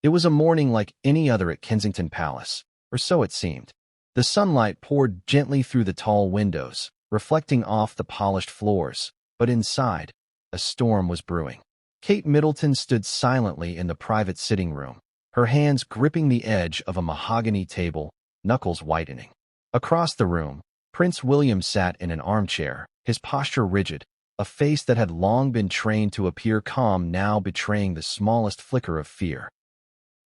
It was a morning like any other at Kensington Palace, or so it seemed. The sunlight poured gently through the tall windows, reflecting off the polished floors, but inside, a storm was brewing. Kate Middleton stood silently in the private sitting room, her hands gripping the edge of a mahogany table, knuckles whitening. Across the room, Prince William sat in an armchair, his posture rigid, a face that had long been trained to appear calm now betraying the smallest flicker of fear.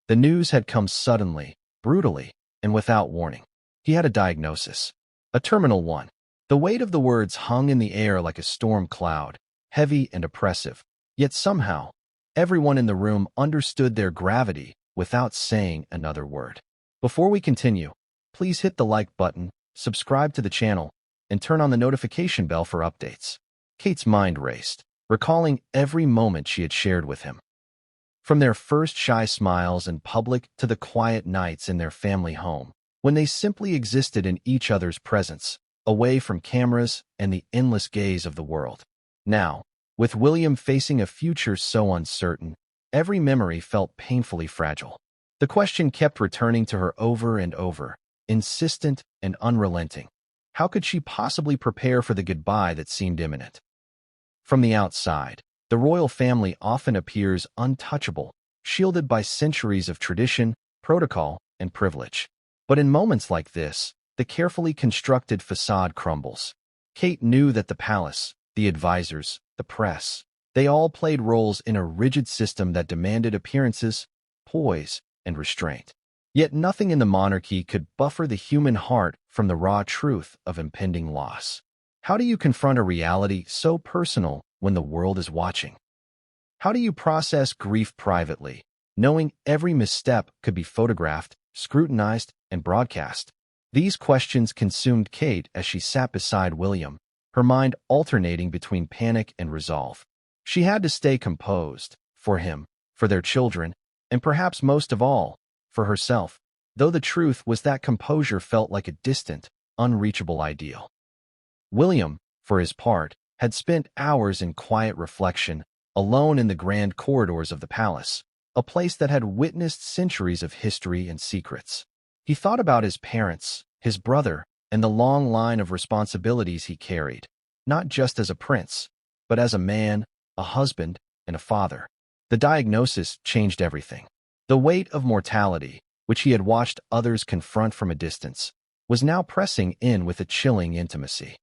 The news had come suddenly, brutally, and without warning. He had a diagnosis, a terminal one. The weight of the words hung in the air like a storm cloud, heavy and oppressive, yet somehow, everyone in the room understood their gravity without saying another word. Before we continue, please hit the like button, subscribe to the channel, and turn on the notification bell for updates. Kate's mind raced, recalling every moment she had shared with him. From their first shy smiles in public to the quiet nights in their family home, when they simply existed in each other's presence, away from cameras and the endless gaze of the world. Now, with William facing a future so uncertain, every memory felt painfully fragile. The question kept returning to her over and over, insistent and unrelenting. How could she possibly prepare for the goodbye that seemed imminent? From the outside, the royal family often appears untouchable, shielded by centuries of tradition, protocol, and privilege. But in moments like this, the carefully constructed facade crumbles. Kate knew that the palace, the advisors, the press, they all played roles in a rigid system that demanded appearances, poise, and restraint. Yet nothing in the monarchy could buffer the human heart from the raw truth of impending loss. How do you confront a reality so personal when the world is watching? How do you process grief privately, knowing every misstep could be photographed, scrutinized, and broadcast? These questions consumed Kate as she sat beside William, her mind alternating between panic and resolve. She had to stay composed, for him, for their children, and perhaps most of all, for herself, though the truth was that composure felt like a distant, unreachable ideal. William, for his part, had spent hours in quiet reflection, alone in the grand corridors of the palace, a place that had witnessed centuries of history and secrets. He thought about his parents, his brother, and the long line of responsibilities he carried, not just as a prince, but as a man, a husband, and a father. The diagnosis changed everything. The weight of mortality, which he had watched others confront from a distance, was now pressing in with a chilling intimacy.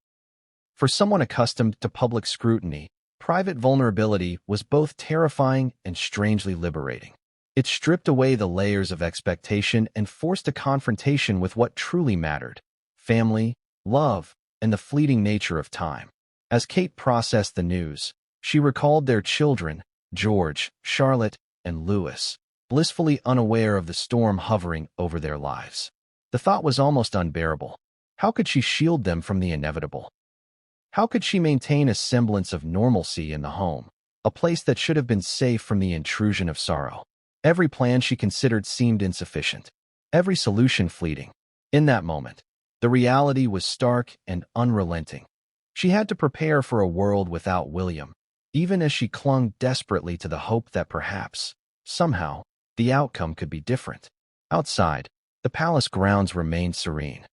For someone accustomed to public scrutiny, private vulnerability was both terrifying and strangely liberating. It stripped away the layers of expectation and forced a confrontation with what truly mattered: family, love, and the fleeting nature of time. As Kate processed the news, she recalled their children, George, Charlotte, and Louis, blissfully unaware of the storm hovering over their lives. The thought was almost unbearable. How could she shield them from the inevitable? How could she maintain a semblance of normalcy in the home, a place that should have been safe from the intrusion of sorrow? Every plan she considered seemed insufficient, every solution fleeting. In that moment, the reality was stark and unrelenting. She had to prepare for a world without William, even as she clung desperately to the hope that perhaps, somehow, the outcome could be different. Outside, the palace grounds remained serene.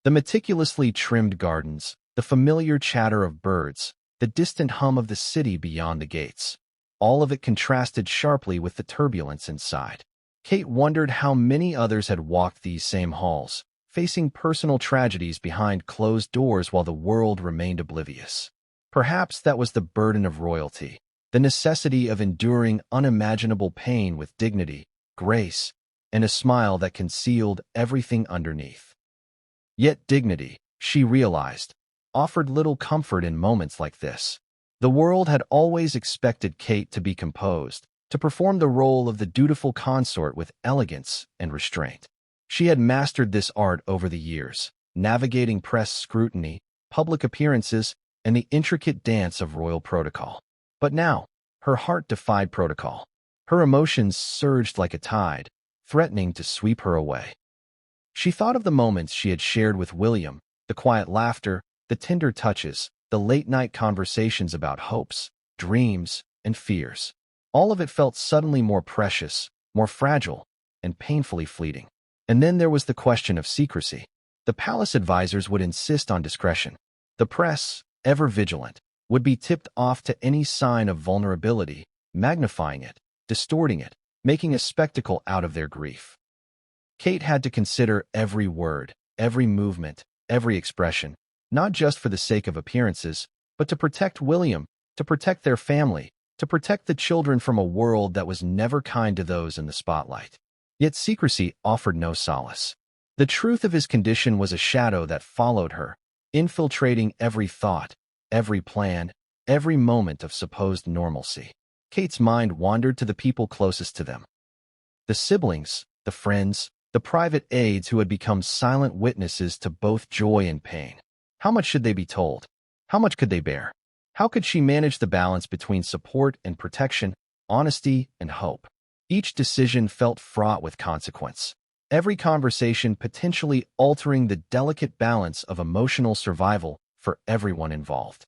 The meticulously trimmed gardens, the familiar chatter of birds, the distant hum of the city beyond the gates, all of it contrasted sharply with the turbulence inside. Kate wondered how many others had walked these same halls, facing personal tragedies behind closed doors while the world remained oblivious. Perhaps that was the burden of royalty, the necessity of enduring unimaginable pain with dignity, grace, and a smile that concealed everything underneath. Yet dignity, she realized, offered little comfort in moments like this. The world had always expected Kate to be composed, to perform the role of the dutiful consort with elegance and restraint. She had mastered this art over the years, navigating press scrutiny, public appearances, and the intricate dance of royal protocol. But now, her heart defied protocol. Her emotions surged like a tide, threatening to sweep her away. She thought of the moments she had shared with William, the quiet laughter, the tender touches, the late-night conversations about hopes, dreams, and fears. All of it felt suddenly more precious, more fragile, and painfully fleeting. And then there was the question of secrecy. The palace advisors would insist on discretion. The press, ever vigilant, would be tipped off to any sign of vulnerability, magnifying it, distorting it, making a spectacle out of their grief. Kate had to consider every word, every movement, every expression, not just for the sake of appearances, but to protect William, to protect their family, to protect the children from a world that was never kind to those in the spotlight. Yet secrecy offered no solace. The truth of his condition was a shadow that followed her, infiltrating every thought, every plan, every moment of supposed normalcy. Kate's mind wandered to the people closest to them. The siblings, the friends, the private aides who had become silent witnesses to both joy and pain. How much should they be told? How much could they bear? How could she manage the balance between support and protection, honesty and hope? Each decision felt fraught with consequence. Every conversation potentially altering the delicate balance of emotional survival for everyone involved.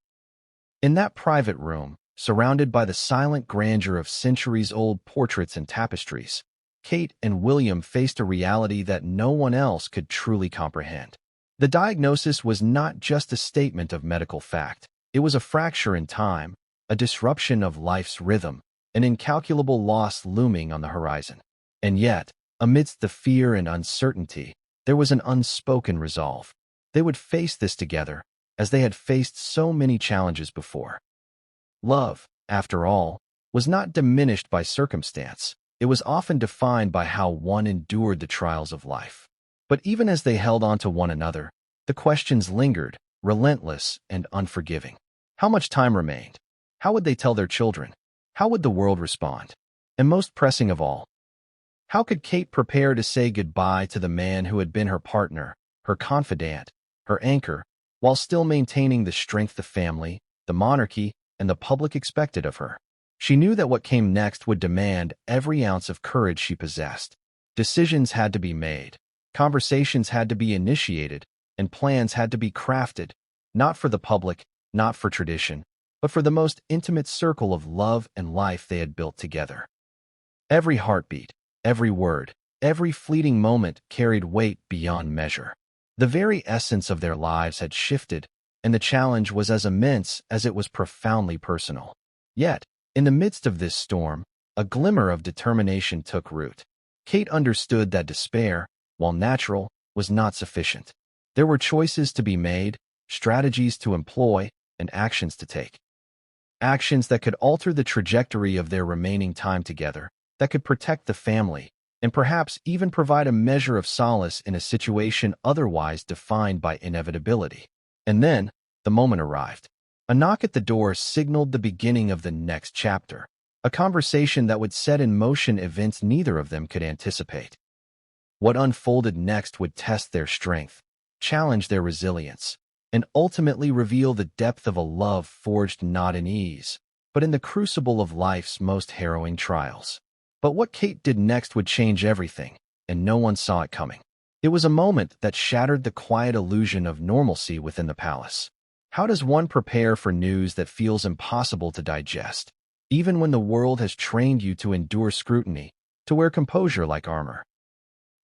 In that private room, surrounded by the silent grandeur of centuries-old portraits and tapestries, Kate and William faced a reality that no one else could truly comprehend. The diagnosis was not just a statement of medical fact. It was a fracture in time, a disruption of life's rhythm, an incalculable loss looming on the horizon. And yet, amidst the fear and uncertainty, there was an unspoken resolve. They would face this together, as they had faced so many challenges before. Love, after all, was not diminished by circumstance. It was often defined by how one endured the trials of life. But even as they held on to one another, the questions lingered, relentless and unforgiving. How much time remained? How would they tell their children? How would the world respond? And most pressing of all, how could Kate prepare to say goodbye to the man who had been her partner, her confidant, her anchor, while still maintaining the strength the family, the monarchy, and the public expected of her? She knew that what came next would demand every ounce of courage she possessed. Decisions had to be made, conversations had to be initiated, and plans had to be crafted, not for the public, not for tradition, but for the most intimate circle of love and life they had built together. Every heartbeat, every word, every fleeting moment carried weight beyond measure. The very essence of their lives had shifted, and the challenge was as immense as it was profoundly personal. Yet, in the midst of this storm, a glimmer of determination took root. Kate understood that despair, while natural, was not sufficient. There were choices to be made, strategies to employ, and actions to take. Actions that could alter the trajectory of their remaining time together, that could protect the family, and perhaps even provide a measure of solace in a situation otherwise defined by inevitability. And then, the moment arrived. A knock at the door signaled the beginning of the next chapter, a conversation that would set in motion events neither of them could anticipate. What unfolded next would test their strength, challenge their resilience, and ultimately reveal the depth of a love forged not in ease, but in the crucible of life's most harrowing trials. But what Kate did next would change everything, and no one saw it coming. It was a moment that shattered the quiet illusion of normalcy within the palace. How does one prepare for news that feels impossible to digest, even when the world has trained you to endure scrutiny, to wear composure like armor?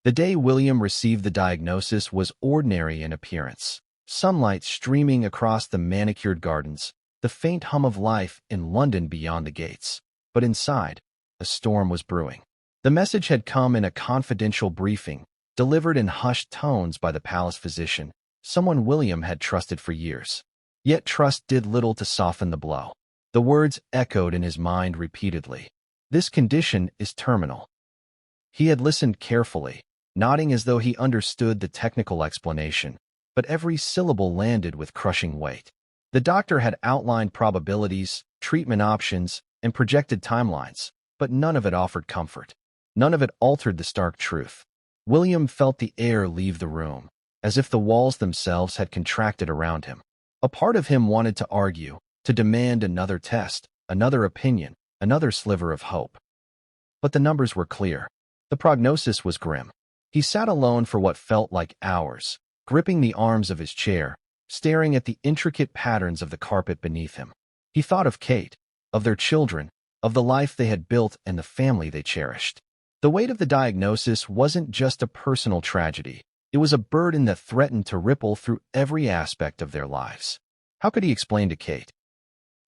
The day William received the diagnosis was ordinary in appearance. Sunlight streaming across the manicured gardens, the faint hum of life in London beyond the gates. But inside, a storm was brewing. The message had come in a confidential briefing, delivered in hushed tones by the palace physician, someone William had trusted for years. Yet trust did little to soften the blow. The words echoed in his mind repeatedly. This condition is terminal. He had listened carefully, nodding as though he understood the technical explanation, but every syllable landed with crushing weight. The doctor had outlined probabilities, treatment options, and projected timelines, but none of it offered comfort. None of it altered the stark truth. William felt the air leave the room, as if the walls themselves had contracted around him. A part of him wanted to argue, to demand another test, another opinion, another sliver of hope. But the numbers were clear. The prognosis was grim. He sat alone for what felt like hours, gripping the arms of his chair, staring at the intricate patterns of the carpet beneath him. He thought of Kate, of their children, of the life they had built and the family they cherished. The weight of the diagnosis wasn't just a personal tragedy. It was a burden that threatened to ripple through every aspect of their lives. How could he explain to Kate?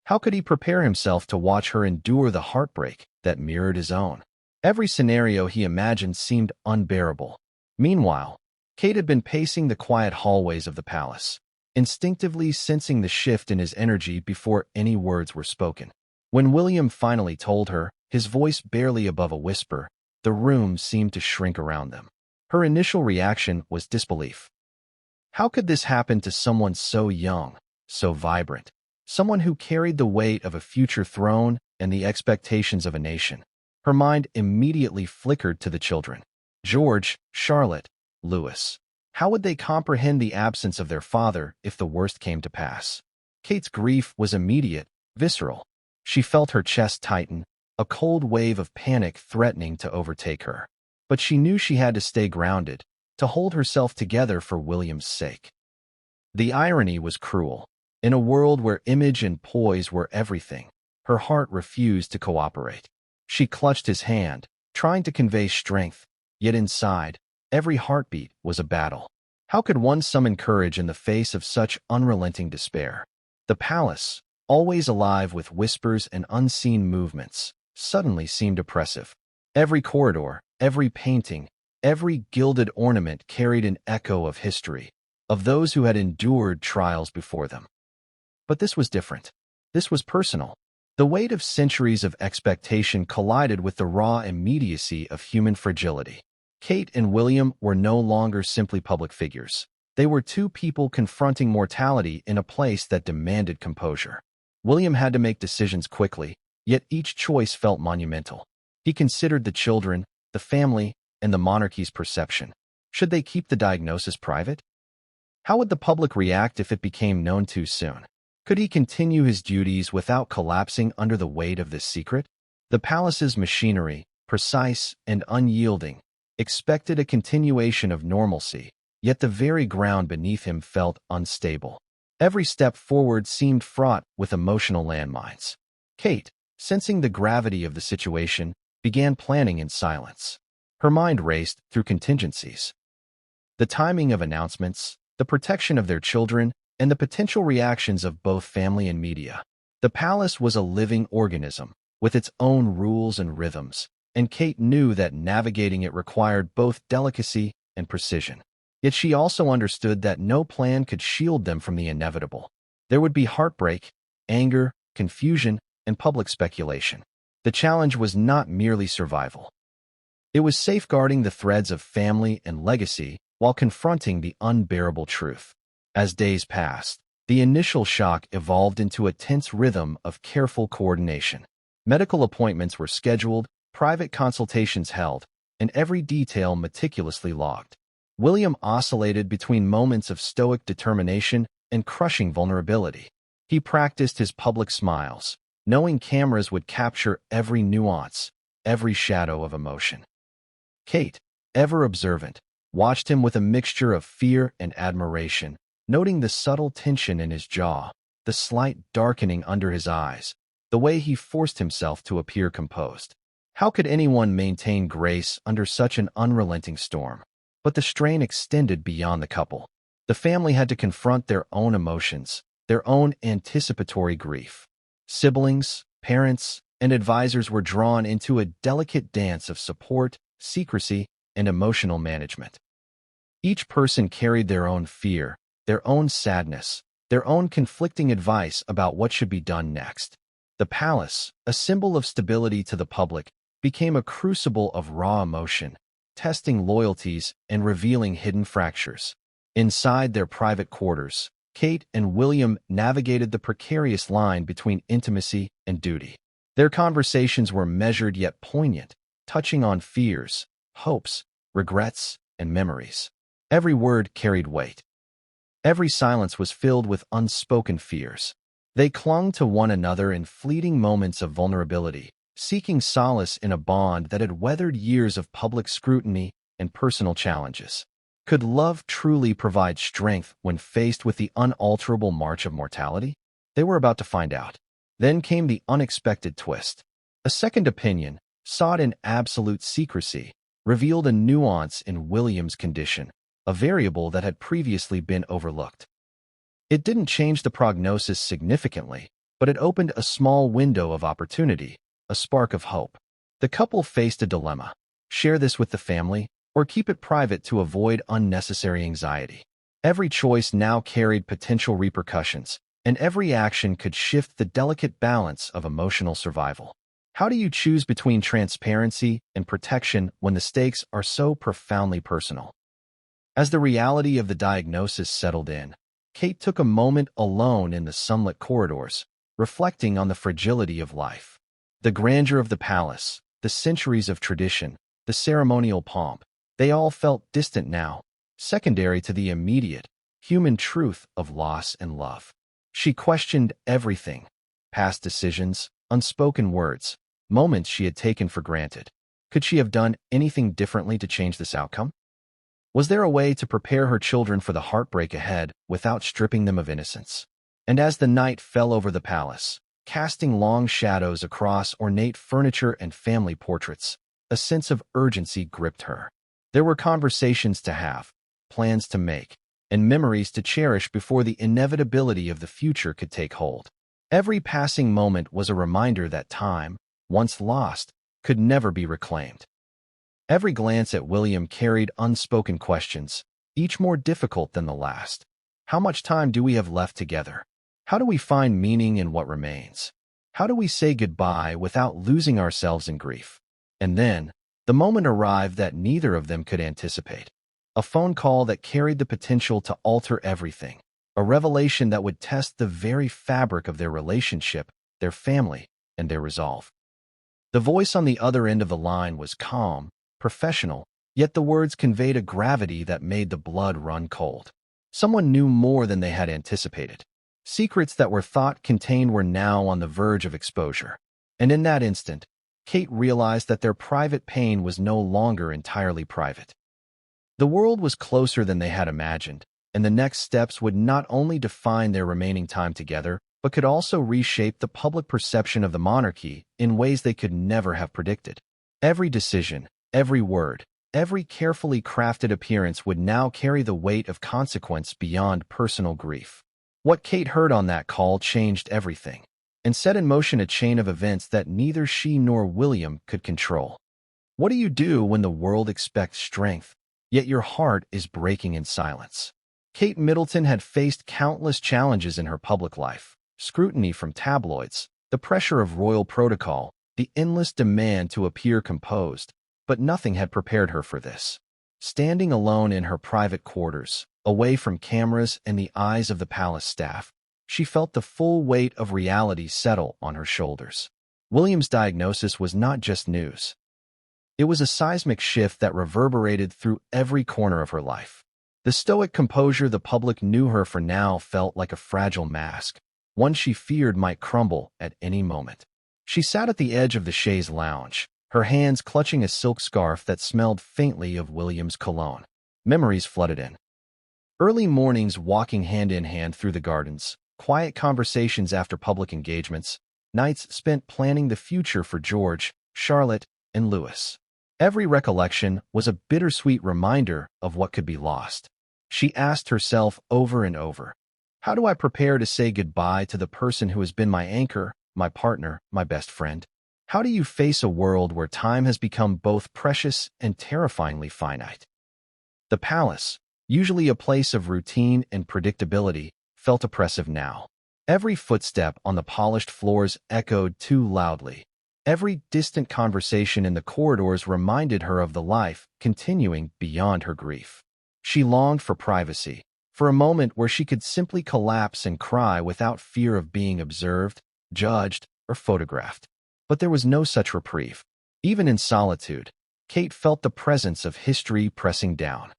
How could he prepare himself to watch her endure the heartbreak that mirrored his own? Every scenario he imagined seemed unbearable. Meanwhile, Kate had been pacing the quiet hallways of the palace, instinctively sensing the shift in his energy before any words were spoken. When William finally told her, his voice barely above a whisper, the room seemed to shrink around them. Her initial reaction was disbelief. How could this happen to someone so young, so vibrant, someone who carried the weight of a future throne and the expectations of a nation? Her mind immediately flickered to the children. George, Charlotte, Louis. How would they comprehend the absence of their father if the worst came to pass? Kate's grief was immediate, visceral. She felt her chest tighten, a cold wave of panic threatening to overtake her. But she knew she had to stay grounded, to hold herself together for William's sake. The irony was cruel. In a world where image and poise were everything, her heart refused to cooperate. She clutched his hand, trying to convey strength, yet inside, every heartbeat was a battle. How could one summon courage in the face of such unrelenting despair? The palace, always alive with whispers and unseen movements, suddenly seemed oppressive. Every corridor, every painting, every gilded ornament carried an echo of history, of those who had endured trials before them. But this was different. This was personal. The weight of centuries of expectation collided with the raw immediacy of human fragility. Kate and William were no longer simply public figures. They were two people confronting mortality in a place that demanded composure. William had to make decisions quickly, yet each choice felt monumental. He considered the children, the family, and the monarchy's perception. Should they keep the diagnosis private? How would the public react if it became known too soon? Could he continue his duties without collapsing under the weight of this secret? The palace's machinery, precise and unyielding, expected a continuation of normalcy, yet the very ground beneath him felt unstable. Every step forward seemed fraught with emotional landmines. Kate, sensing the gravity of the situation, began planning in silence. Her mind raced through contingencies. The timing of announcements, the protection of their children, and the potential reactions of both family and media. The palace was a living organism, with its own rules and rhythms, and Kate knew that navigating it required both delicacy and precision. Yet she also understood that no plan could shield them from the inevitable. There would be heartbreak, anger, confusion, and public speculation. The challenge was not merely survival. It was safeguarding the threads of family and legacy while confronting the unbearable truth. As days passed, the initial shock evolved into a tense rhythm of careful coordination. Medical appointments were scheduled, private consultations held, and every detail meticulously logged. William oscillated between moments of stoic determination and crushing vulnerability. He practiced his public smiles, knowing cameras would capture every nuance, every shadow of emotion. Kate, ever observant, watched him with a mixture of fear and admiration, noting the subtle tension in his jaw, the slight darkening under his eyes, the way he forced himself to appear composed. How could anyone maintain grace under such an unrelenting storm? But the strain extended beyond the couple. The family had to confront their own emotions, their own anticipatory grief. Siblings, parents, and advisors were drawn into a delicate dance of support, secrecy, and emotional management. Each person carried their own fear, their own sadness, their own conflicting advice about what should be done next. The palace, a symbol of stability to the public, became a crucible of raw emotion, testing loyalties and revealing hidden fractures. Inside their private quarters, Kate and William navigated the precarious line between intimacy and duty. Their conversations were measured yet poignant, touching on fears, hopes, regrets, and memories. Every word carried weight. Every silence was filled with unspoken fears. They clung to one another in fleeting moments of vulnerability, seeking solace in a bond that had weathered years of public scrutiny and personal challenges. Could love truly provide strength when faced with the unalterable march of mortality? They were about to find out. Then came the unexpected twist. A second opinion, sought in absolute secrecy, revealed a nuance in William's condition, a variable that had previously been overlooked. It didn't change the prognosis significantly, but it opened a small window of opportunity, a spark of hope. The couple faced a dilemma: share this with the family, or keep it private to avoid unnecessary anxiety. Every choice now carried potential repercussions, and every action could shift the delicate balance of emotional survival. How do you choose between transparency and protection when the stakes are so profoundly personal? As the reality of the diagnosis settled in, Kate took a moment alone in the sunlit corridors, reflecting on the fragility of life. The grandeur of the palace, the centuries of tradition, the ceremonial pomp, they all felt distant now, secondary to the immediate, human truth of loss and love. She questioned everything: past decisions, unspoken words, moments she had taken for granted. Could she have done anything differently to change this outcome? Was there a way to prepare her children for the heartbreak ahead without stripping them of innocence? And as the night fell over the palace, casting long shadows across ornate furniture and family portraits, a sense of urgency gripped her. There were conversations to have, plans to make, and memories to cherish before the inevitability of the future could take hold. Every passing moment was a reminder that time, once lost, could never be reclaimed. Every glance at William carried unspoken questions, each more difficult than the last. How much time do we have left together? How do we find meaning in what remains? How do we say goodbye without losing ourselves in grief? And then, the moment arrived that neither of them could anticipate. A phone call that carried the potential to alter everything. A revelation that would test the very fabric of their relationship, their family, and their resolve. The voice on the other end of the line was calm, professional, yet the words conveyed a gravity that made the blood run cold. Someone knew more than they had anticipated. Secrets that were thought contained were now on the verge of exposure. And in that instant, Kate realized that their private pain was no longer entirely private. The world was closer than they had imagined, and the next steps would not only define their remaining time together, but could also reshape the public perception of the monarchy in ways they could never have predicted. Every decision, every word, every carefully crafted appearance would now carry the weight of consequence beyond personal grief. What Kate heard on that call changed everything, and set in motion a chain of events that neither she nor William could control. What do you do when the world expects strength, yet your heart is breaking in silence? Kate Middleton had faced countless challenges in her public life: scrutiny from tabloids, the pressure of royal protocol, the endless demand to appear composed, but nothing had prepared her for this. Standing alone in her private quarters, away from cameras and the eyes of the palace staff, she felt the full weight of reality settle on her shoulders. William's diagnosis was not just news. It was a seismic shift that reverberated through every corner of her life. The stoic composure the public knew her for now felt like a fragile mask, one she feared might crumble at any moment. She sat at the edge of the chaise lounge, her hands clutching a silk scarf that smelled faintly of William's cologne. Memories flooded in. Early mornings walking hand in hand through the gardens, quiet conversations after public engagements, nights spent planning the future for George, Charlotte, and Louis. Every recollection was a bittersweet reminder of what could be lost. She asked herself over and over, how do I prepare to say goodbye to the person who has been my anchor, my partner, my best friend? How do you face a world where time has become both precious and terrifyingly finite? The palace, usually a place of routine and predictability, felt oppressive now. Every footstep on the polished floors echoed too loudly. Every distant conversation in the corridors reminded her of the life continuing beyond her grief. She longed for privacy, for a moment where she could simply collapse and cry without fear of being observed, judged, or photographed. But there was no such reprieve. Even in solitude, Kate felt the presence of history pressing down.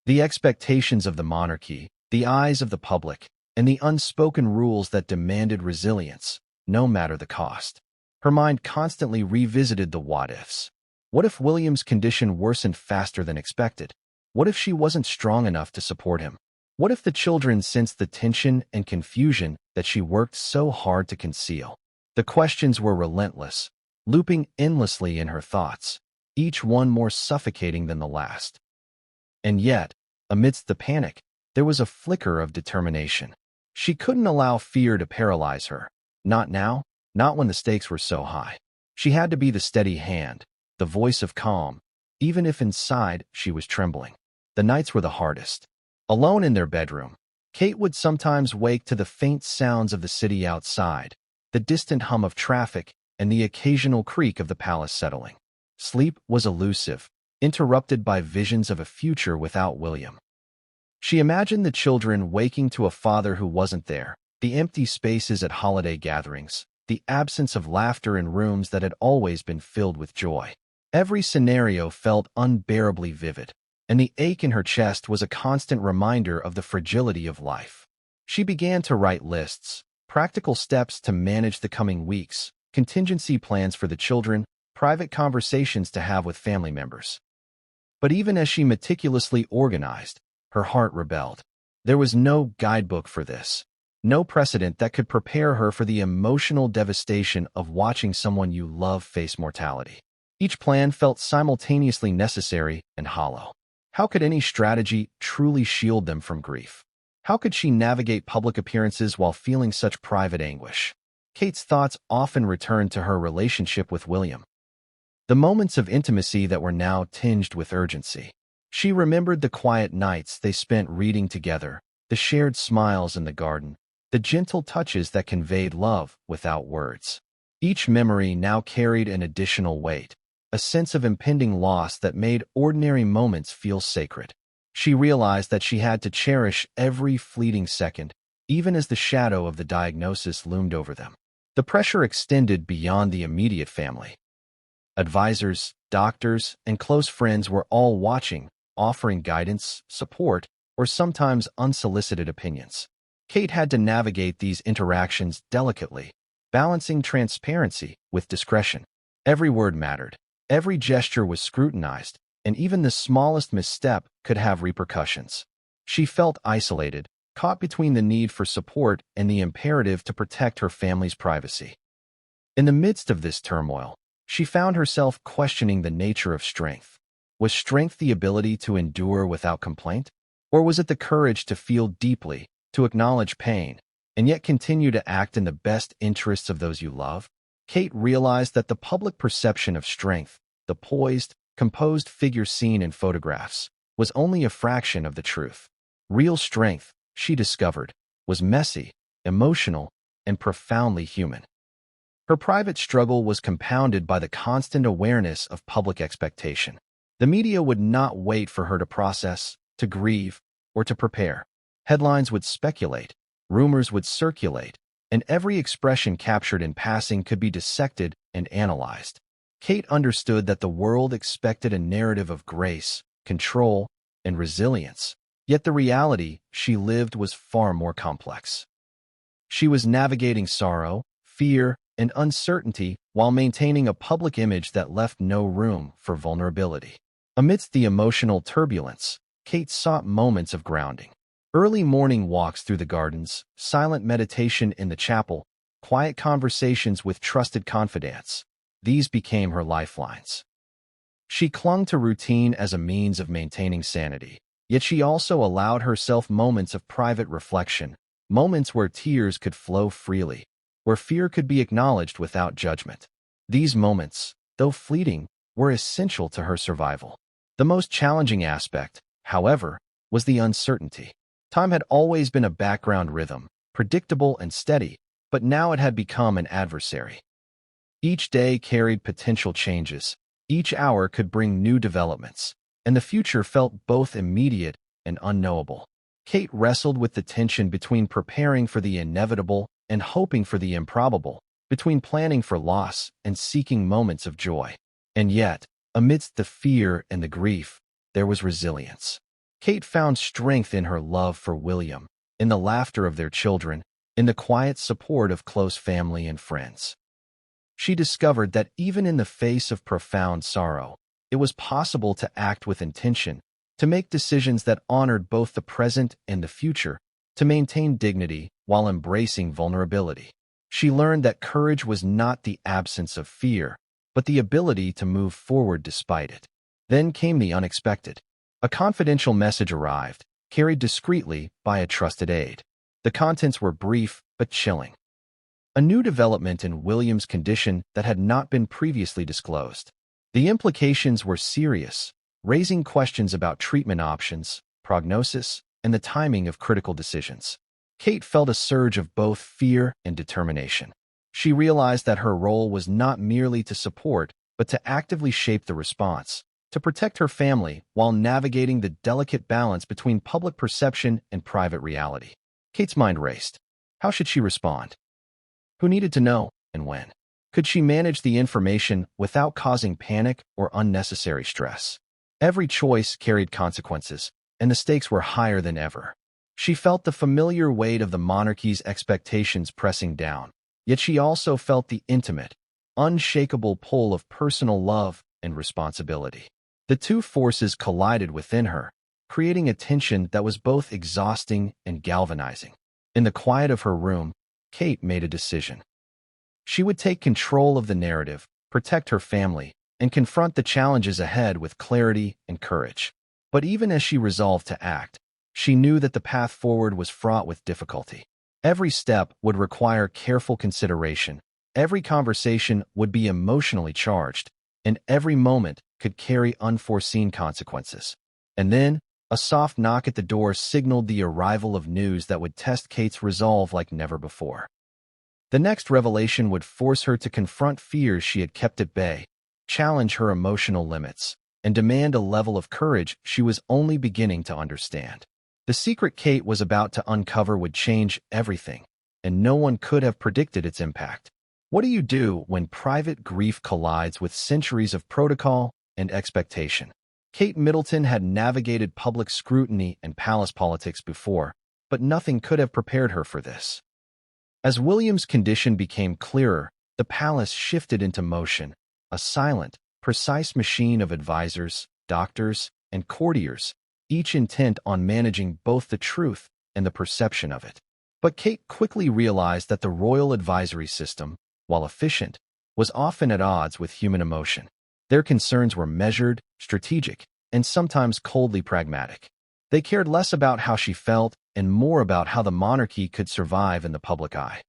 The expectations of the monarchy, the eyes of the public, and the unspoken rules that demanded resilience, no matter the cost. Her mind constantly revisited the what-ifs. What if William's condition worsened faster than expected? What if she wasn't strong enough to support him? What if the children sensed the tension and confusion that she worked so hard to conceal? The questions were relentless, looping endlessly in her thoughts, each one more suffocating than the last. And yet, amidst the panic, there was a flicker of determination. She couldn't allow fear to paralyze her. Not now, not when the stakes were so high. She had to be the steady hand, the voice of calm, even if inside she was trembling. The nights were the hardest. Alone in their bedroom, Kate would sometimes wake to the faint sounds of the city outside, the distant hum of traffic, and the occasional creak of the palace settling. Sleep was elusive, interrupted by visions of a future without William. She imagined the children waking to a father who wasn't there, the empty spaces at holiday gatherings, the absence of laughter in rooms that had always been filled with joy. Every scenario felt unbearably vivid, and the ache in her chest was a constant reminder of the fragility of life. She began to write lists, practical steps to manage the coming weeks, contingency plans for the children, private conversations to have with family members. But even as she meticulously organized, her heart rebelled. There was no guidebook for this, no precedent that could prepare her for the emotional devastation of watching someone you love face mortality. Each plan felt simultaneously necessary and hollow. How could any strategy truly shield them from grief? How could she navigate public appearances while feeling such private anguish? Kate's thoughts often returned to her relationship with William. The moments of intimacy that were now tinged with urgency. She remembered the quiet nights they spent reading together, the shared smiles in the garden, the gentle touches that conveyed love without words. Each memory now carried an additional weight, a sense of impending loss that made ordinary moments feel sacred. She realized that she had to cherish every fleeting second, even as the shadow of the diagnosis loomed over them. The pressure extended beyond the immediate family. Advisors, doctors, and close friends were all watching, offering guidance, support, or sometimes unsolicited opinions. Kate had to navigate these interactions delicately, balancing transparency with discretion. Every word mattered. Every gesture was scrutinized, and even the smallest misstep could have repercussions. She felt isolated, caught between the need for support and the imperative to protect her family's privacy. In the midst of this turmoil, she found herself questioning the nature of strength. Was strength the ability to endure without complaint? Or was it the courage to feel deeply, to acknowledge pain, and yet continue to act in the best interests of those you love? Kate realized that the public perception of strength, the poised, composed figure seen in photographs, was only a fraction of the truth. Real strength, she discovered, was messy, emotional, and profoundly human. Her private struggle was compounded by the constant awareness of public expectation. The media would not wait for her to process, to grieve, or to prepare. Headlines would speculate, rumors would circulate, and every expression captured in passing could be dissected and analyzed. Kate understood that the world expected a narrative of grace, control, and resilience, yet the reality she lived was far more complex. She was navigating sorrow, fear, and uncertainty while maintaining a public image that left no room for vulnerability. Amidst the emotional turbulence, Kate sought moments of grounding. Early morning walks through the gardens, silent meditation in the chapel, quiet conversations with trusted confidants. These became her lifelines. She clung to routine as a means of maintaining sanity, yet she also allowed herself moments of private reflection, moments where tears could flow freely, where fear could be acknowledged without judgment. These moments, though fleeting, were essential to her survival. The most challenging aspect, however, was the uncertainty. Time had always been a background rhythm, predictable and steady, but now it had become an adversary. Each day carried potential changes, each hour could bring new developments, and the future felt both immediate and unknowable. Kate wrestled with the tension between preparing for the inevitable and hoping for the improbable, between planning for loss and seeking moments of joy. And yet, amidst the fear and the grief, there was resilience. Kate found strength in her love for William, in the laughter of their children, in the quiet support of close family and friends. She discovered that even in the face of profound sorrow, it was possible to act with intention, to make decisions that honored both the present and the future, to maintain dignity while embracing vulnerability. She learned that courage was not the absence of fear, but the ability to move forward despite it. Then came the unexpected. A confidential message arrived, carried discreetly by a trusted aide. The contents were brief but chilling. A new development in William's condition that had not been previously disclosed. The implications were serious, raising questions about treatment options, prognosis, and the timing of critical decisions. Kate felt a surge of both fear and determination. She realized that her role was not merely to support, but to actively shape the response, to protect her family while navigating the delicate balance between public perception and private reality. Kate's mind raced. How should she respond? Who needed to know, and when? Could she manage the information without causing panic or unnecessary stress? Every choice carried consequences, and the stakes were higher than ever. She felt the familiar weight of the monarchy's expectations pressing down, yet she also felt the intimate, unshakable pull of personal love and responsibility. The two forces collided within her, creating a tension that was both exhausting and galvanizing. In the quiet of her room, Kate made a decision. She would take control of the narrative, protect her family, and confront the challenges ahead with clarity and courage. But even as she resolved to act, she knew that the path forward was fraught with difficulty. Every step would require careful consideration, every conversation would be emotionally charged, and every moment could carry unforeseen consequences. And then, a soft knock at the door signaled the arrival of news that would test Kate's resolve like never before. The next revelation would force her to confront fears she had kept at bay, challenge her emotional limits, and demand a level of courage she was only beginning to understand. The secret Kate was about to uncover would change everything, and no one could have predicted its impact. What do you do when private grief collides with centuries of protocol and expectation? Kate Middleton had navigated public scrutiny and palace politics before, but nothing could have prepared her for this. As William's condition became clearer, the palace shifted into motion, a silent, precise machine of advisors, doctors, and courtiers, each intent on managing both the truth and the perception of it. But Kate quickly realized that the royal advisory system, while efficient, was often at odds with human emotion. Their concerns were measured, strategic, and sometimes coldly pragmatic. They cared less about how she felt and more about how the monarchy could survive in the public eye.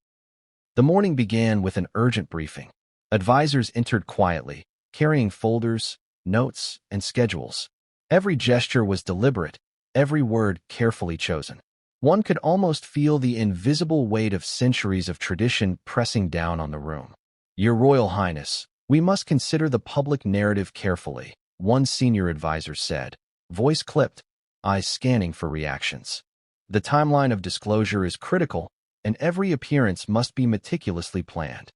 The morning began with an urgent briefing. Advisors entered quietly, carrying folders, notes, and schedules. Every gesture was deliberate, every word carefully chosen. One could almost feel the invisible weight of centuries of tradition pressing down on the room. "Your Royal Highness, we must consider the public narrative carefully," one senior advisor said, voice clipped, eyes scanning for reactions. "The timeline of disclosure is critical, and every appearance must be meticulously planned."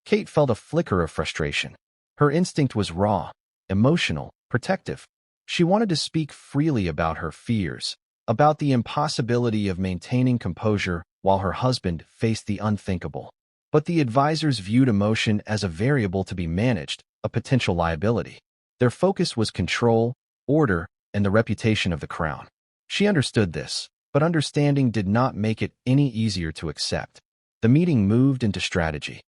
Kate felt a flicker of frustration. Her instinct was raw, emotional, protective. She wanted to speak freely about her fears, about the impossibility of maintaining composure while her husband faced the unthinkable. But the advisors viewed emotion as a variable to be managed, a potential liability. Their focus was control, order, and the reputation of the crown. She understood this, but understanding did not make it any easier to accept. The meeting moved into strategy.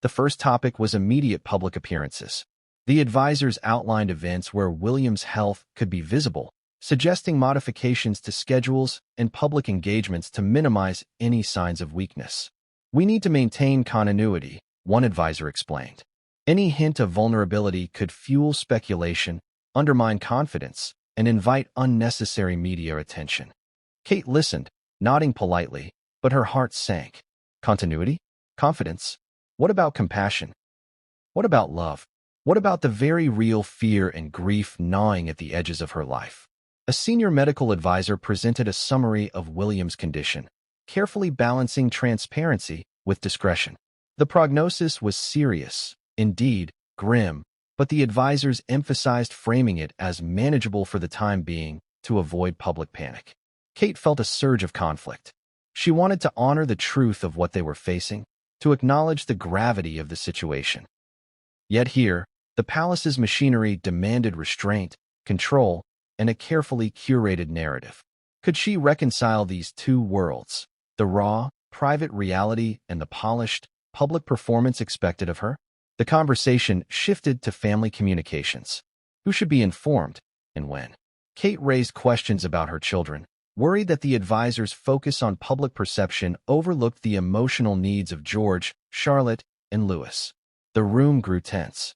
The first topic was immediate public appearances. The advisors outlined events where William's health could be visible, suggesting modifications to schedules and public engagements to minimize any signs of weakness. "We need to maintain continuity," one advisor explained. "Any hint of vulnerability could fuel speculation, undermine confidence, and invite unnecessary media attention." Kate listened, nodding politely, but her heart sank. Continuity? Confidence? What about compassion? What about love? What about the very real fear and grief gnawing at the edges of her life? A senior medical advisor presented a summary of William's condition, carefully balancing transparency with discretion. The prognosis was serious, indeed, grim, but the advisors emphasized framing it as manageable for the time being to avoid public panic. Kate felt a surge of conflict. She wanted to honor the truth of what they were facing, to acknowledge the gravity of the situation. Yet here, the palace's machinery demanded restraint, control, and a carefully curated narrative. Could she reconcile these two worlds, the raw, private reality and the polished, public performance expected of her? The conversation shifted to family communications. Who should be informed, and when? Kate raised questions about her children, worried that the advisor's focus on public perception overlooked the emotional needs of George, Charlotte, and Louis. The room grew tense.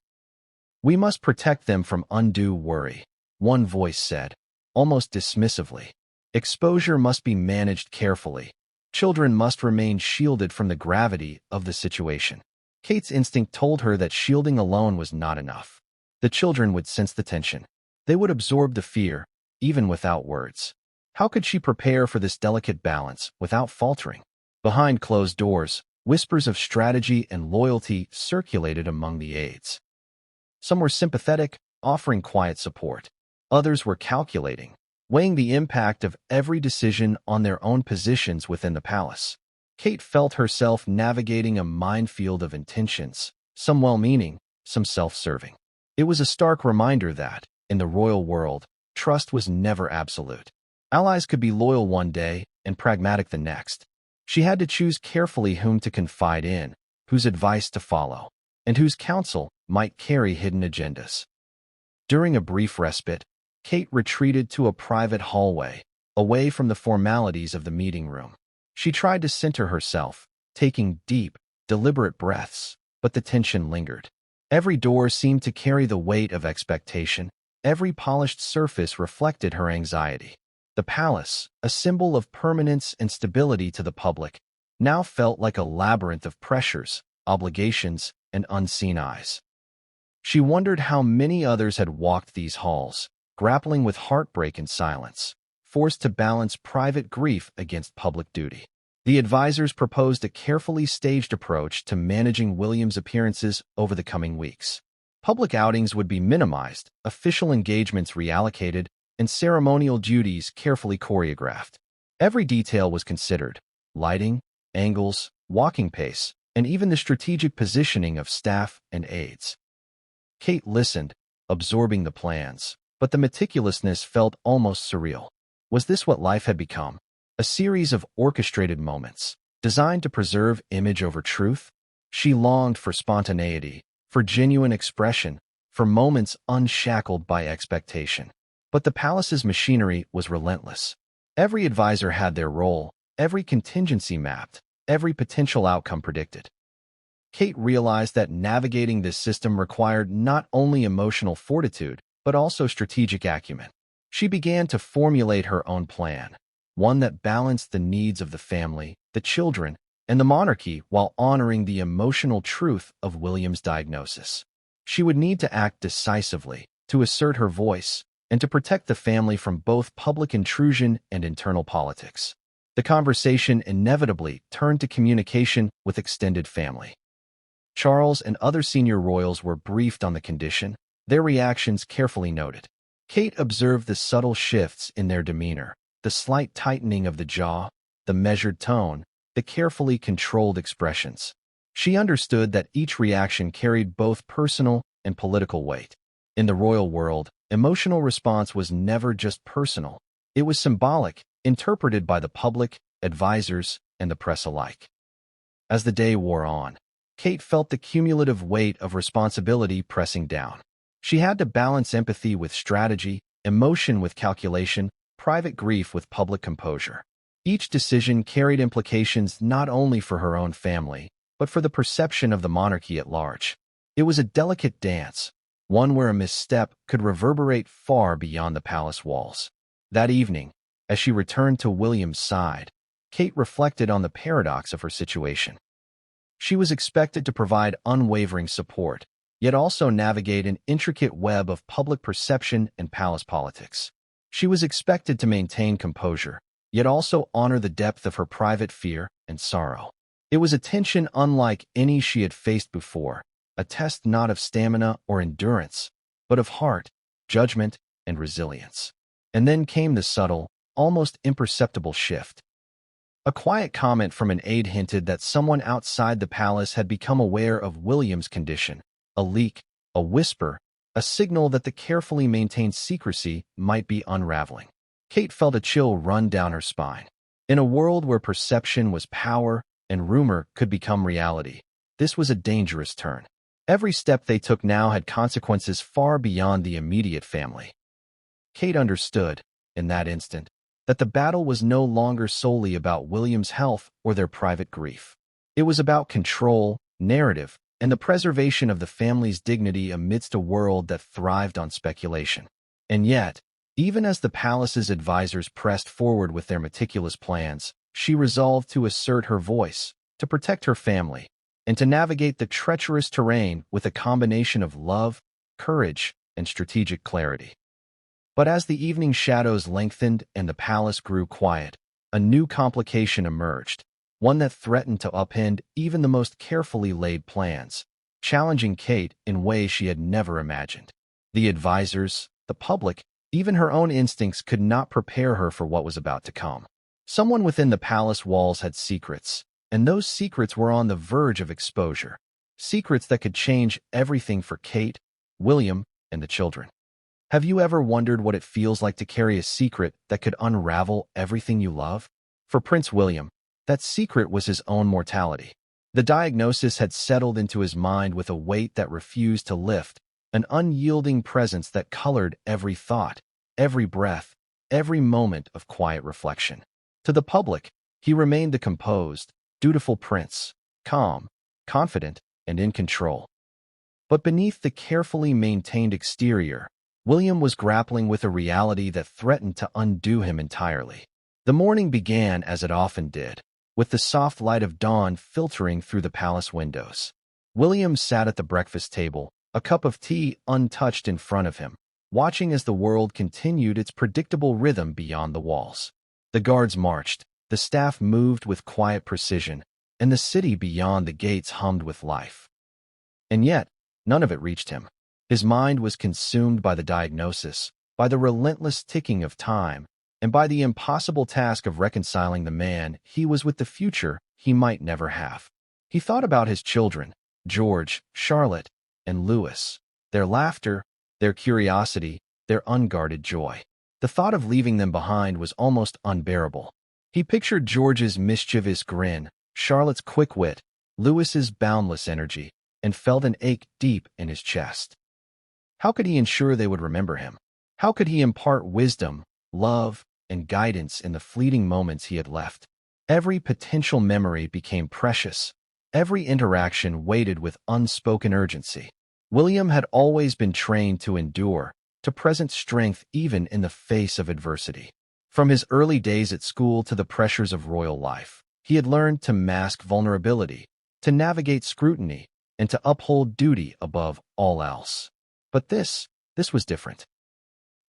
"We must protect them from undue worry," one voice said, almost dismissively. "Exposure must be managed carefully. Children must remain shielded from the gravity of the situation." Kate's instinct told her that shielding alone was not enough. The children would sense the tension. They would absorb the fear, even without words. How could she prepare for this delicate balance without faltering? Behind closed doors, whispers of strategy and loyalty circulated among the aides. Some were sympathetic, offering quiet support. Others were calculating, weighing the impact of every decision on their own positions within the palace. Kate felt herself navigating a minefield of intentions, some well-meaning, some self-serving. It was a stark reminder that, in the royal world, trust was never absolute. Allies could be loyal one day and pragmatic the next. She had to choose carefully whom to confide in, whose advice to follow, and whose counsel might carry hidden agendas. During a brief respite, Kate retreated to a private hallway, away from the formalities of the meeting room. She tried to center herself, taking deep, deliberate breaths, but the tension lingered. Every door seemed to carry the weight of expectation. Every polished surface reflected her anxiety. The palace, a symbol of permanence and stability to the public, now felt like a labyrinth of pressures, obligations, and unseen eyes. She wondered how many others had walked these halls, grappling with heartbreak and silence, forced to balance private grief against public duty. The advisors proposed a carefully staged approach to managing William's appearances over the coming weeks. Public outings would be minimized, official engagements reallocated, and ceremonial duties carefully choreographed. Every detail was considered: lighting, angles, walking pace, and even the strategic positioning of staff and aides. Kate listened, absorbing the plans, but the meticulousness felt almost surreal. Was this what life had become? A series of orchestrated moments, designed to preserve image over truth? She longed for spontaneity, for genuine expression, for moments unshackled by expectation. But the palace's machinery was relentless. Every advisor had their role, every contingency mapped, every potential outcome predicted. Kate realized that navigating this system required not only emotional fortitude, but also strategic acumen. She began to formulate her own plan, one that balanced the needs of the family, the children, and the monarchy while honoring the emotional truth of William's diagnosis. She would need to act decisively, to assert her voice, and to protect the family from both public intrusion and internal politics. The conversation inevitably turned to communication with extended family. Charles and other senior royals were briefed on the condition, their reactions carefully noted. Kate observed the subtle shifts in their demeanor, the slight tightening of the jaw, the measured tone, the carefully controlled expressions. She understood that each reaction carried both personal and political weight. In the royal world, emotional response was never just personal. It was symbolic, interpreted by the public, advisors, and the press alike. As the day wore on, Kate felt the cumulative weight of responsibility pressing down. She had to balance empathy with strategy, emotion with calculation, private grief with public composure. Each decision carried implications not only for her own family, but for the perception of the monarchy at large. It was a delicate dance, one where a misstep could reverberate far beyond the palace walls. That evening, as she returned to William's side, Kate reflected on the paradox of her situation. She was expected to provide unwavering support, yet also navigate an intricate web of public perception and palace politics. She was expected to maintain composure, yet also honor the depth of her private fear and sorrow. It was a tension unlike any she had faced before, a test not of stamina or endurance, but of heart, judgment, and resilience. And then came the subtle, almost imperceptible shift. A quiet comment from an aide hinted that someone outside the palace had become aware of William's condition. A leak, a whisper, a signal that the carefully maintained secrecy might be unraveling. Kate felt a chill run down her spine. In a world where perception was power and rumor could become reality, this was a dangerous turn. Every step they took now had consequences far beyond the immediate family. Kate understood, in that instant, that the battle was no longer solely about William's health or their private grief. It was about control, narrative, and the preservation of the family's dignity amidst a world that thrived on speculation. And yet, even as the palace's advisors pressed forward with their meticulous plans, she resolved to assert her voice, to protect her family, and to navigate the treacherous terrain with a combination of love, courage, and strategic clarity. But as the evening shadows lengthened and the palace grew quiet, a new complication emerged, one that threatened to upend even the most carefully laid plans, challenging Kate in ways she had never imagined. The advisors, the public, even her own instincts could not prepare her for what was about to come. Someone within the palace walls had secrets, and those secrets were on the verge of exposure. Secrets that could change everything for Kate, William, and the children. Have you ever wondered what it feels like to carry a secret that could unravel everything you love? For Prince William, that secret was his own mortality. The diagnosis had settled into his mind with a weight that refused to lift, an unyielding presence that colored every thought, every breath, every moment of quiet reflection. To the public, he remained the composed, dutiful prince, calm, confident, and in control. But beneath the carefully maintained exterior, William was grappling with a reality that threatened to undo him entirely. The morning began as it often did, with the soft light of dawn filtering through the palace windows. William sat at the breakfast table, a cup of tea untouched in front of him, watching as the world continued its predictable rhythm beyond the walls. The guards marched, the staff moved with quiet precision, and the city beyond the gates hummed with life. And yet, none of it reached him. His mind was consumed by the diagnosis, by the relentless ticking of time, and by the impossible task of reconciling the man he was with the future he might never have. He thought about his children, George, Charlotte, and Louis, their laughter, their curiosity, their unguarded joy. The thought of leaving them behind was almost unbearable. He pictured George's mischievous grin, Charlotte's quick wit, Louis's boundless energy, and felt an ache deep in his chest. How could he ensure they would remember him? How could he impart wisdom, love, and guidance in the fleeting moments he had left? Every potential memory became precious. Every interaction waited with unspoken urgency. William had always been trained to endure, to present strength even in the face of adversity. From his early days at school to the pressures of royal life, he had learned to mask vulnerability, to navigate scrutiny, and to uphold duty above all else. But this was different.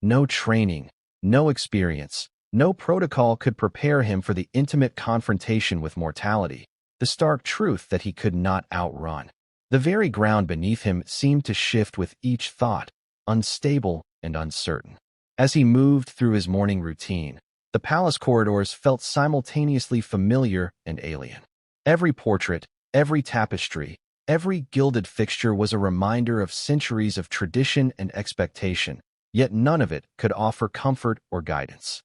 No training, no experience, no protocol could prepare him for the intimate confrontation with mortality, the stark truth that he could not outrun. The very ground beneath him seemed to shift with each thought, unstable and uncertain. As he moved through his morning routine, the palace corridors felt simultaneously familiar and alien. Every portrait, every tapestry, every gilded fixture was a reminder of centuries of tradition and expectation, yet none of it could offer comfort or guidance.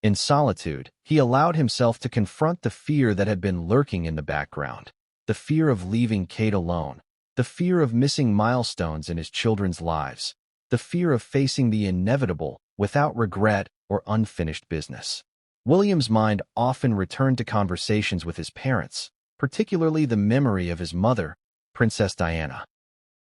In solitude, he allowed himself to confront the fear that had been lurking in the background, the fear of leaving Kate alone, the fear of missing milestones in his children's lives, the fear of facing the inevitable without regret or unfinished business. William's mind often returned to conversations with his parents, particularly the memory of his mother, Princess Diana.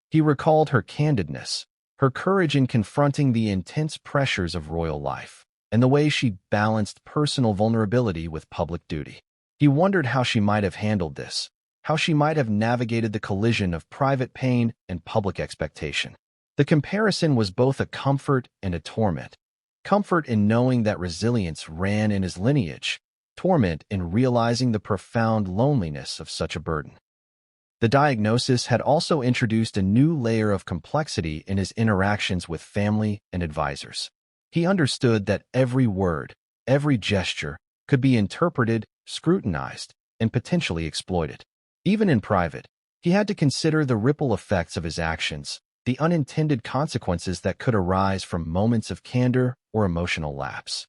He recalled her candidness, her courage in confronting the intense pressures of royal life, and the way she balanced personal vulnerability with public duty. He wondered how she might have handled this, how she might have navigated the collision of private pain and public expectation. The comparison was both a comfort and a torment. Comfort in knowing that resilience ran in his lineage, torment in realizing the profound loneliness of such a burden. The diagnosis had also introduced a new layer of complexity in his interactions with family and advisors. He understood that every word, every gesture, could be interpreted, scrutinized, and potentially exploited. Even in private, he had to consider the ripple effects of his actions, the unintended consequences that could arise from moments of candor or emotional lapse.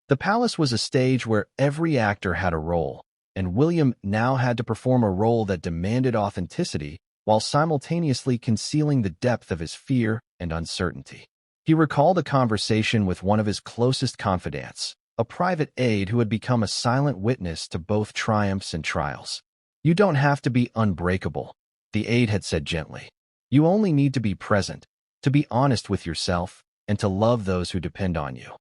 The palace was a stage where every actor had a role, and William now had to perform a role that demanded authenticity while simultaneously concealing the depth of his fear and uncertainty. He recalled a conversation with one of his closest confidants, a private aide who had become a silent witness to both triumphs and trials. "You don't have to be unbreakable," the aide had said gently. "You only need to be present, to be honest with yourself, and to love those who depend on you."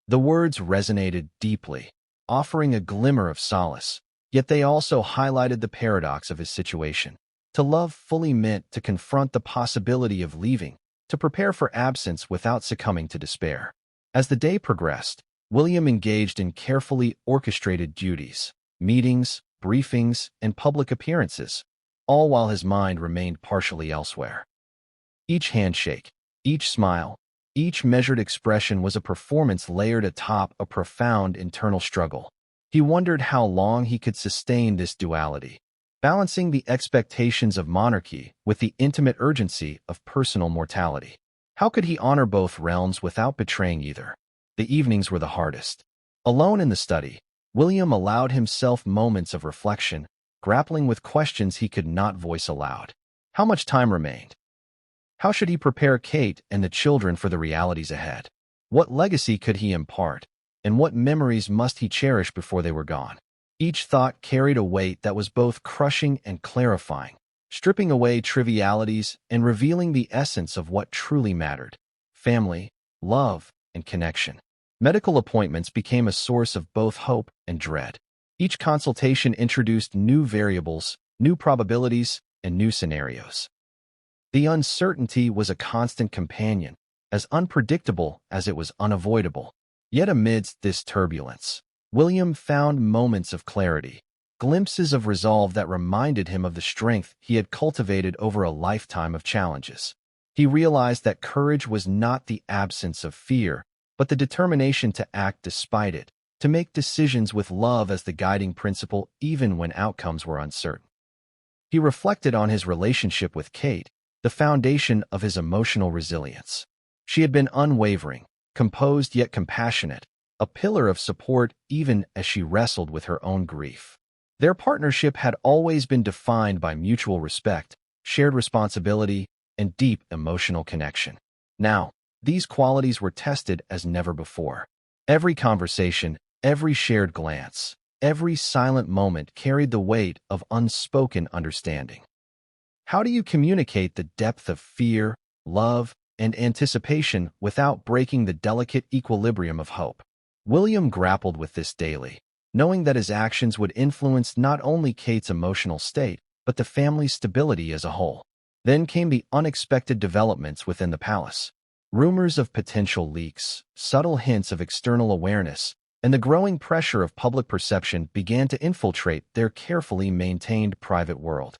The words resonated deeply, offering a glimmer of solace, yet they also highlighted the paradox of his situation. To love fully meant to confront the possibility of leaving, to prepare for absence without succumbing to despair. As the day progressed, William engaged in carefully orchestrated duties, meetings, briefings, and public appearances, all while his mind remained partially elsewhere. Each handshake, each smile, each measured expression was a performance layered atop a profound internal struggle. He wondered how long he could sustain this duality, balancing the expectations of monarchy with the intimate urgency of personal mortality. How could he honor both realms without betraying either? The evenings were the hardest. Alone in the study, William allowed himself moments of reflection, grappling with questions he could not voice aloud. How much time remained? How should he prepare Kate and the children for the realities ahead? What legacy could he impart, and what memories must he cherish before they were gone? Each thought carried a weight that was both crushing and clarifying, stripping away trivialities and revealing the essence of what truly mattered: family, love, and connection. Medical appointments became a source of both hope and dread. Each consultation introduced new variables, new probabilities, and new scenarios. The uncertainty was a constant companion, as unpredictable as it was unavoidable. Yet amidst this turbulence, William found moments of clarity, glimpses of resolve that reminded him of the strength he had cultivated over a lifetime of challenges. He realized that courage was not the absence of fear, but the determination to act despite it, to make decisions with love as the guiding principle even when outcomes were uncertain. He reflected on his relationship with Kate, the foundation of his emotional resilience. She had been unwavering, composed yet compassionate, a pillar of support even as she wrestled with her own grief. Their partnership had always been defined by mutual respect, shared responsibility, and deep emotional connection. Now, these qualities were tested as never before. Every conversation, every shared glance, every silent moment carried the weight of unspoken understanding. How do you communicate the depth of fear, love, and anticipation without breaking the delicate equilibrium of hope? William grappled with this daily, knowing that his actions would influence not only Kate's emotional state, but the family's stability as a whole. Then came the unexpected developments within the palace. Rumors of potential leaks, subtle hints of external awareness, and the growing pressure of public perception began to infiltrate their carefully maintained private world.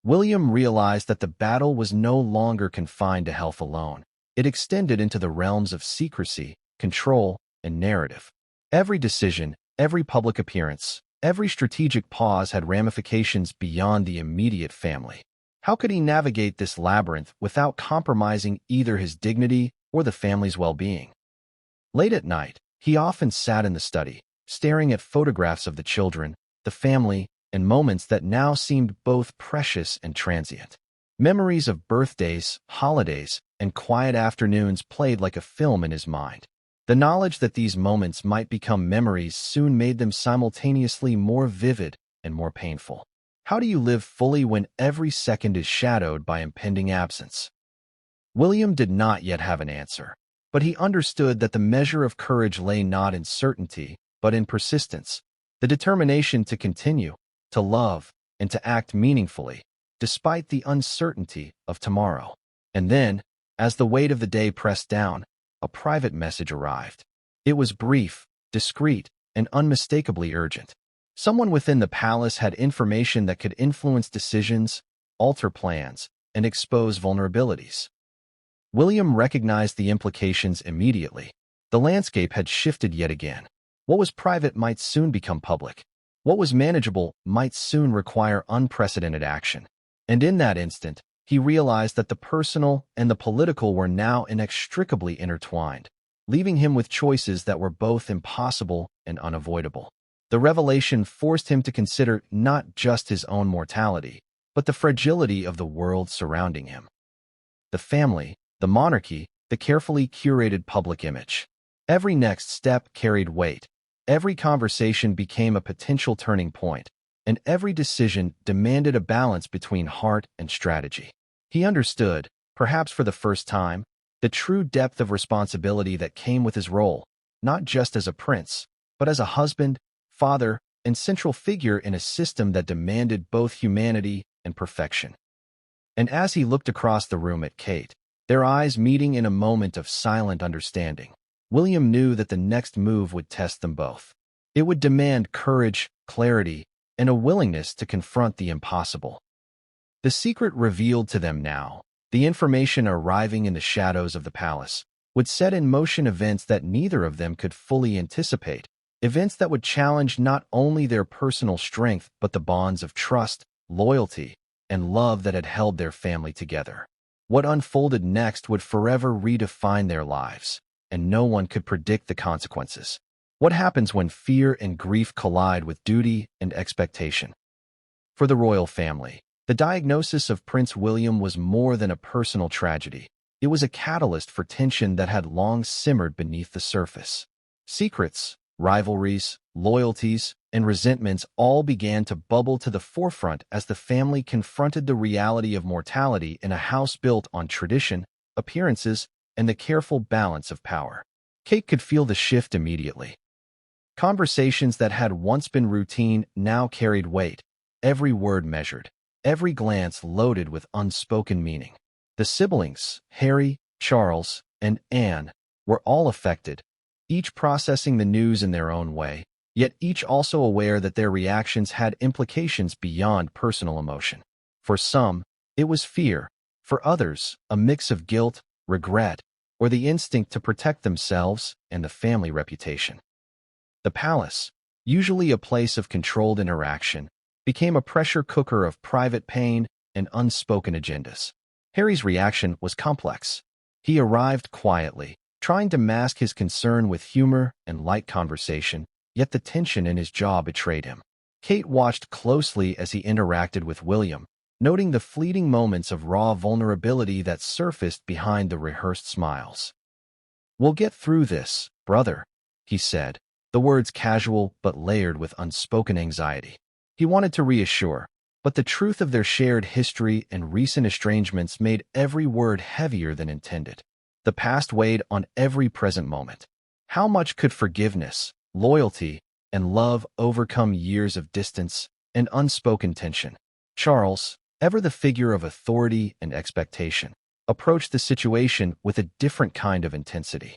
William realized that the battle was no longer confined to health alone. It extended into the realms of secrecy, control, and narrative. Every decision, every public appearance, every strategic pause had ramifications beyond the immediate family. How could he navigate this labyrinth without compromising either his dignity or the family's well-being? Late at night, he often sat in the study, staring at photographs of the children, the family, and moments that now seemed both precious and transient. Memories of birthdays, holidays, and quiet afternoons played like a film in his mind. The knowledge that these moments might become memories soon made them simultaneously more vivid and more painful. How do you live fully when every second is shadowed by impending absence? William did not yet have an answer, but he understood that the measure of courage lay not in certainty, but in persistence, the determination to continue, to love, and to act meaningfully, despite the uncertainty of tomorrow. And then, as the weight of the day pressed down, a private message arrived. It was brief, discreet, and unmistakably urgent. Someone within the palace had information that could influence decisions, alter plans, and expose vulnerabilities. William recognized the implications immediately. The landscape had shifted yet again. What was private might soon become public. What was manageable might soon require unprecedented action. And in that instant, he realized that the personal and the political were now inextricably intertwined, leaving him with choices that were both impossible and unavoidable. The revelation forced him to consider not just his own mortality, but the fragility of the world surrounding him. The family, the monarchy, the carefully curated public image. Every next step carried weight. Every conversation became a potential turning point, and every decision demanded a balance between heart and strategy. He understood, perhaps for the first time, the true depth of responsibility that came with his role, not just as a prince, but as a husband, father, and central figure in a system that demanded both humanity and perfection. And as he looked across the room at Kate, their eyes meeting in a moment of silent understanding, William knew that the next move would test them both. It would demand courage, clarity, and a willingness to confront the impossible. The secret revealed to them now, the information arriving in the shadows of the palace, would set in motion events that neither of them could fully anticipate, events that would challenge not only their personal strength but the bonds of trust, loyalty, and love that had held their family together. What unfolded next would forever redefine their lives, and no one could predict the consequences. What happens when fear and grief collide with duty and expectation? For the royal family, the diagnosis of Prince William was more than a personal tragedy. It was a catalyst for tension that had long simmered beneath the surface. Secrets, rivalries, loyalties, and resentments all began to bubble to the forefront as the family confronted the reality of mortality in a house built on tradition, appearances, and the careful balance of power. Kate could feel the shift immediately. Conversations that had once been routine now carried weight, every word measured, every glance loaded with unspoken meaning. The siblings, Harry, Charles, and Anne, were all affected, each processing the news in their own way, yet each also aware that their reactions had implications beyond personal emotion. For some, it was fear. For others, a mix of guilt, regret, or the instinct to protect themselves and the family reputation. The palace, usually a place of controlled interaction, became a pressure cooker of private pain and unspoken agendas. Harry's reaction was complex. He arrived quietly, trying to mask his concern with humor and light conversation, yet the tension in his jaw betrayed him. Kate watched closely as he interacted with William, noting the fleeting moments of raw vulnerability that surfaced behind the rehearsed smiles. "We'll get through this, brother," he said, the words casual but layered with unspoken anxiety. He wanted to reassure, but the truth of their shared history and recent estrangements made every word heavier than intended. The past weighed on every present moment. How much could forgiveness, loyalty, and love overcome years of distance and unspoken tension? Charles, ever the figure of authority and expectation, approached the situation with a different kind of intensity.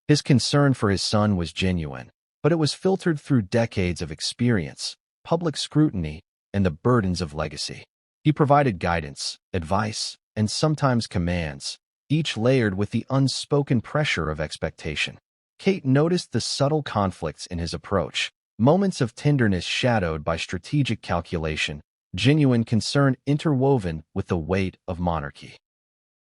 His concern for his son was genuine, but it was filtered through decades of experience, public scrutiny, and the burdens of legacy. He provided guidance, advice, and sometimes commands, each layered with the unspoken pressure of expectation. Kate noticed the subtle conflicts in his approach, moments of tenderness shadowed by strategic calculation, genuine concern interwoven with the weight of monarchy.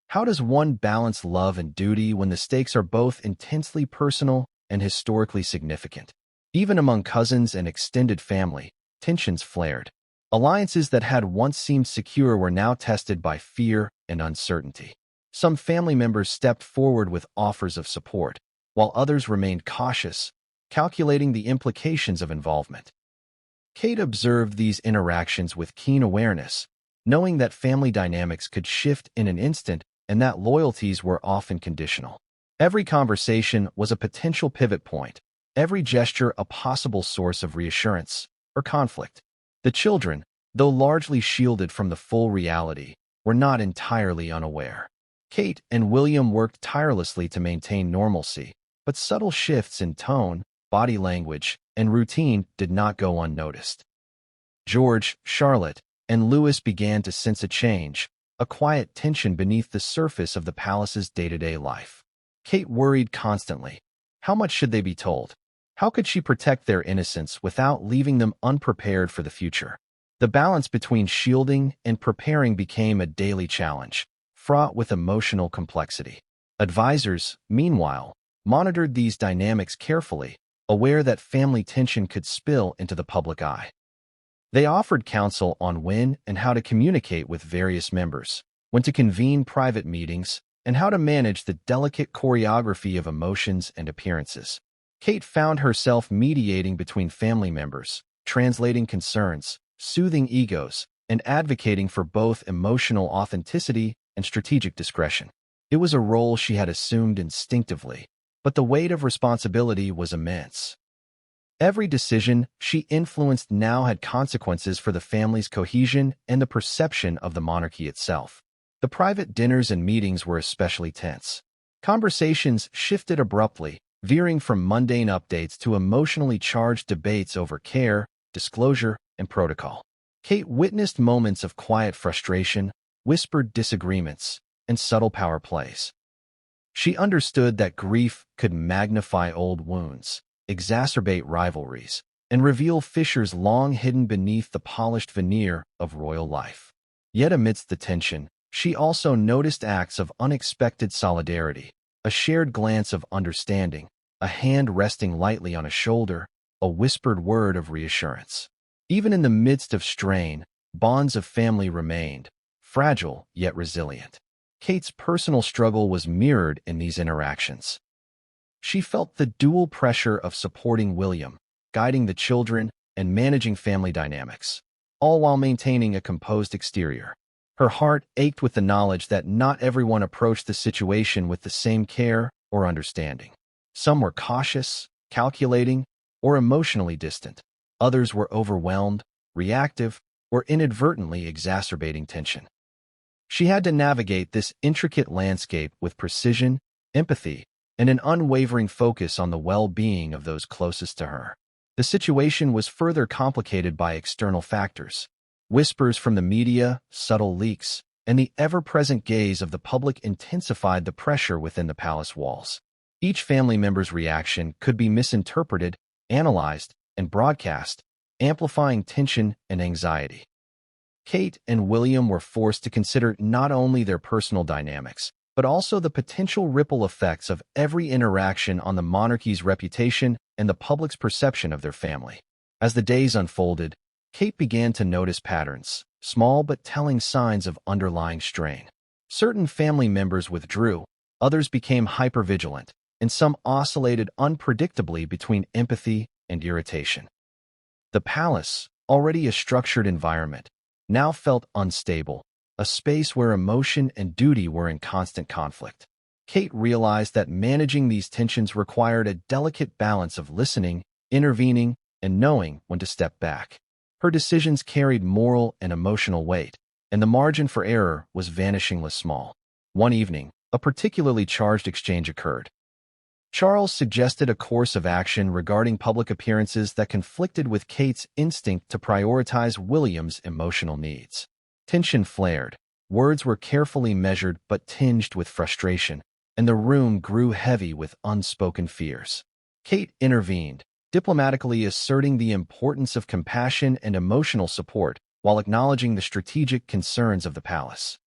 How does one balance love and duty when the stakes are both intensely personal and historically significant? Even among cousins and extended family, tensions flared. Alliances that had once seemed secure were now tested by fear and uncertainty. Some family members stepped forward with offers of support, while others remained cautious, calculating the implications of involvement. Kate observed these interactions with keen awareness, knowing that family dynamics could shift in an instant and that loyalties were often conditional. Every conversation was a potential pivot point, every gesture a possible source of reassurance or conflict. The children, though largely shielded from the full reality, were not entirely unaware. Kate and William worked tirelessly to maintain normalcy, but subtle shifts in tone, body language, and routine did not go unnoticed. George, Charlotte, and Louis began to sense a change, a quiet tension beneath the surface of the palace's day-to-day life. Kate worried constantly. How much should they be told? How could she protect their innocence without leaving them unprepared for the future? The balance between shielding and preparing became a daily challenge, fraught with emotional complexity. Advisors, meanwhile, monitored these dynamics carefully, aware that family tension could spill into the public eye. They offered counsel on when and how to communicate with various members, when to convene private meetings, and how to manage the delicate choreography of emotions and appearances. Kate found herself mediating between family members, translating concerns, soothing egos, and advocating for both emotional authenticity and strategic discretion. It was a role she had assumed instinctively, but the weight of responsibility was immense. Every decision she influenced now had consequences for the family's cohesion and the perception of the monarchy itself. The private dinners and meetings were especially tense. Conversations shifted abruptly, veering from mundane updates to emotionally charged debates over care, disclosure, and protocol. Kate witnessed moments of quiet frustration, whispered disagreements, and subtle power plays. She understood that grief could magnify old wounds, exacerbate rivalries, and reveal fissures long hidden beneath the polished veneer of royal life. Yet amidst the tension, she also noticed acts of unexpected solidarity, a shared glance of understanding, a hand resting lightly on a shoulder, a whispered word of reassurance. Even in the midst of strain, bonds of family remained, fragile yet resilient. Kate's personal struggle was mirrored in these interactions. She felt the dual pressure of supporting William, guiding the children, and managing family dynamics, all while maintaining a composed exterior. Her heart ached with the knowledge that not everyone approached the situation with the same care or understanding. Some were cautious, calculating, or emotionally distant. Others were overwhelmed, reactive, or inadvertently exacerbating tension. She had to navigate this intricate landscape with precision, empathy, and an unwavering focus on the well-being of those closest to her. The situation was further complicated by external factors. Whispers from the media, subtle leaks, and the ever-present gaze of the public intensified the pressure within the palace walls. Each family member's reaction could be misinterpreted, analyzed, and broadcast, amplifying tension and anxiety. Kate and William were forced to consider not only their personal dynamics, but also the potential ripple effects of every interaction on the monarchy's reputation and the public's perception of their family. As the days unfolded, Kate began to notice patterns, small but telling signs of underlying strain. Certain family members withdrew, others became hypervigilant, and some oscillated unpredictably between empathy and irritation. The palace, already a structured environment, now felt unstable, a space where emotion and duty were in constant conflict. Kate realized that managing these tensions required a delicate balance of listening, intervening, and knowing when to step back. Her decisions carried moral and emotional weight, and the margin for error was vanishingly small. One evening, a particularly charged exchange occurred. Charles suggested a course of action regarding public appearances that conflicted with Kate's instinct to prioritize William's emotional needs. Tension flared, words were carefully measured but tinged with frustration, and the room grew heavy with unspoken fears. Kate intervened, diplomatically asserting the importance of compassion and emotional support while acknowledging the strategic concerns of the palace.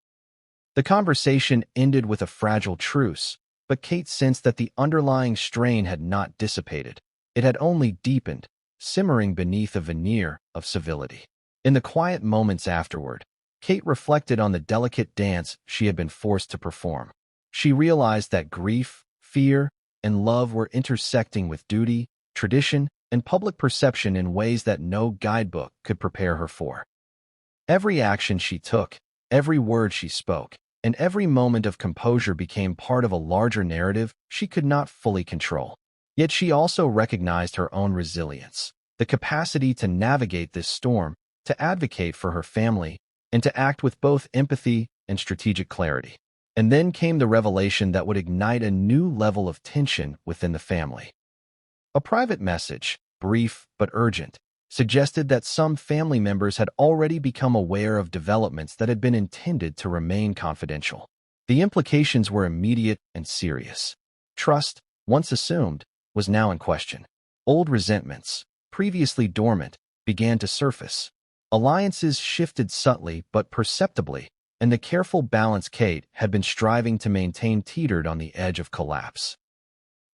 The conversation ended with a fragile truce, but Kate sensed that the underlying strain had not dissipated. It had only deepened, simmering beneath a veneer of civility. In the quiet moments afterward, Kate reflected on the delicate dance she had been forced to perform. She realized that grief, fear, and love were intersecting with duty, tradition, and public perception in ways that no guidebook could prepare her for. Every action she took, every word she spoke, and every moment of composure became part of a larger narrative she could not fully control. Yet she also recognized her own resilience, the capacity to navigate this storm, to advocate for her family, and to act with both empathy and strategic clarity. And then came the revelation that would ignite a new level of tension within the family. A private message, brief but urgent, suggested that some family members had already become aware of developments that had been intended to remain confidential. The implications were immediate and serious. Trust, once assumed, was now in question. Old resentments, previously dormant, began to surface. Alliances shifted subtly but perceptibly, and the careful balance Kate had been striving to maintain teetered on the edge of collapse.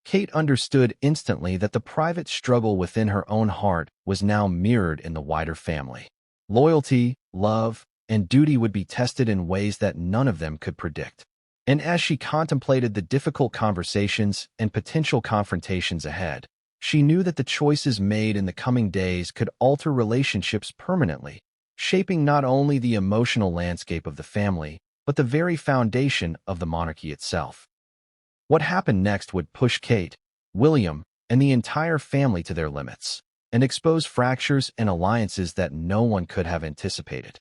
Kate understood instantly that the private struggle within her own heart was now mirrored in the wider family. Loyalty, love, and duty would be tested in ways that none of them could predict. And as she contemplated the difficult conversations and potential confrontations ahead, she knew that the choices made in the coming days could alter relationships permanently, shaping not only the emotional landscape of the family, but the very foundation of the monarchy itself. What happened next would push Kate, William, and the entire family to their limits, and expose fractures and alliances that no one could have anticipated.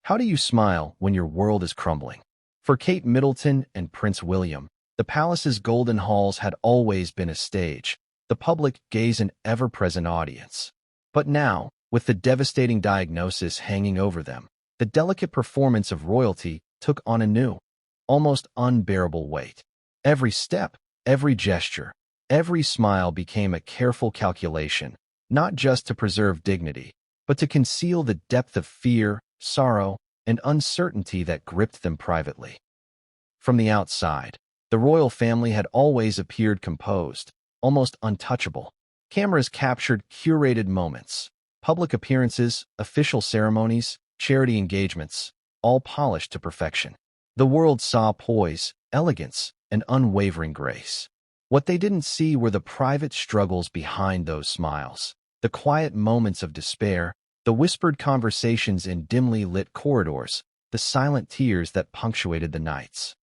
How do you smile when your world is crumbling? For Kate Middleton and Prince William, the palace's golden halls had always been a stage, the public gaze an ever-present audience. But now, with the devastating diagnosis hanging over them, the delicate performance of royalty took on a new, almost unbearable weight. Every step, every gesture, every smile became a careful calculation, not just to preserve dignity, but to conceal the depth of fear, sorrow, and uncertainty that gripped them privately. From the outside, the royal family had always appeared composed, almost untouchable. Cameras captured curated moments, public appearances, official ceremonies, charity engagements, all polished to perfection. The world saw poise, elegance, and unwavering grace. What they didn't see were the private struggles behind those smiles, the quiet moments of despair, the whispered conversations in dimly lit corridors, the silent tears that punctuated the nights.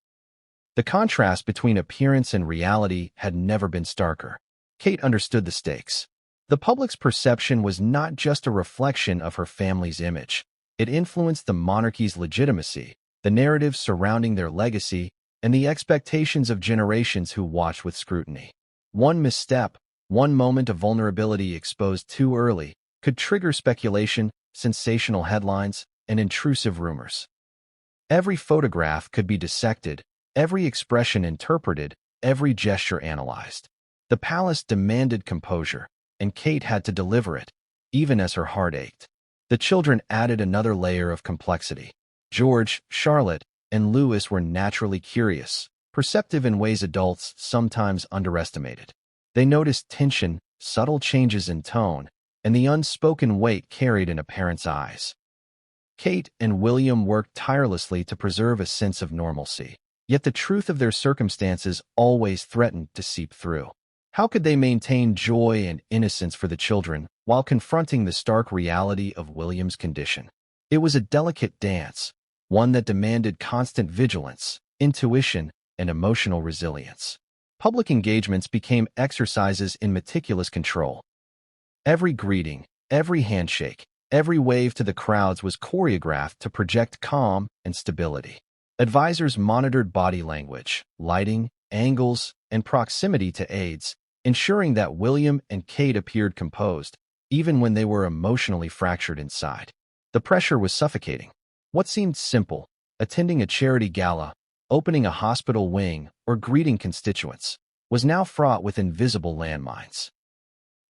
The contrast between appearance and reality had never been starker. Kate understood the stakes. The public's perception was not just a reflection of her family's image. It influenced the monarchy's legitimacy, the narratives surrounding their legacy, and the expectations of generations who watched with scrutiny. One misstep, one moment of vulnerability exposed too early, could trigger speculation, sensational headlines, and intrusive rumors. Every photograph could be dissected, every expression interpreted, every gesture analyzed. The palace demanded composure, and Kate had to deliver it, even as her heart ached. The children added another layer of complexity. George, Charlotte, and Louis were naturally curious, perceptive in ways adults sometimes underestimated. They noticed tension, subtle changes in tone, and the unspoken weight carried in a parent's eyes. Kate and William worked tirelessly to preserve a sense of normalcy, yet the truth of their circumstances always threatened to seep through. How could they maintain joy and innocence for the children while confronting the stark reality of William's condition? It was a delicate dance, one that demanded constant vigilance, intuition, and emotional resilience. Public engagements became exercises in meticulous control. Every greeting, every handshake, every wave to the crowds was choreographed to project calm and stability. Advisors monitored body language, lighting, angles, and proximity to aides, ensuring that William and Kate appeared composed, even when they were emotionally fractured inside. The pressure was suffocating. What seemed simple, attending a charity gala, opening a hospital wing, or greeting constituents, was now fraught with invisible landmines.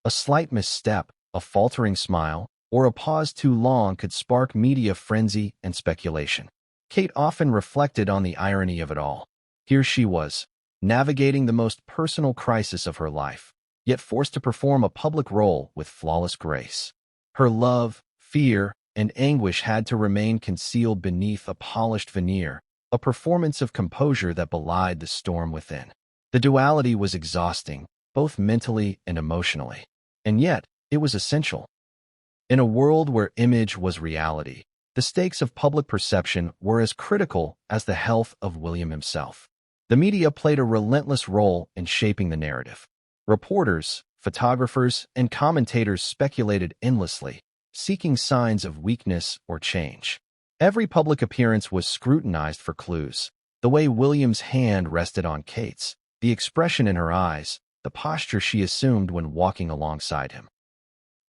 A slight misstep, a faltering smile, or a pause too long could spark media frenzy and speculation. Kate often reflected on the irony of it all. Here she was, navigating the most personal crisis of her life, yet forced to perform a public role with flawless grace. Her love, fear, and anguish had to remain concealed beneath a polished veneer, a performance of composure that belied the storm within. The duality was exhausting, both mentally and emotionally, and yet it was essential. In a world where image was reality, the stakes of public perception were as critical as the health of William himself. The media played a relentless role in shaping the narrative. Reporters, photographers, and commentators speculated endlessly, seeking signs of weakness or change. Every public appearance was scrutinized for clues. The way William's hand rested on Kate's, the expression in her eyes, the posture she assumed when walking alongside him.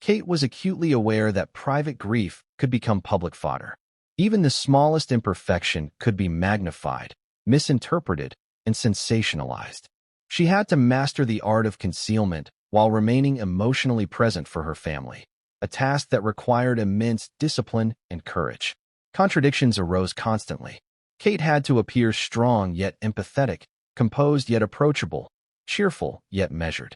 Kate was acutely aware that private grief could become public fodder. Even the smallest imperfection could be magnified, misinterpreted, and sensationalized. She had to master the art of concealment while remaining emotionally present for her family, a task that required immense discipline and courage. Contradictions arose constantly. Kate had to appear strong yet empathetic, composed yet approachable, cheerful yet measured.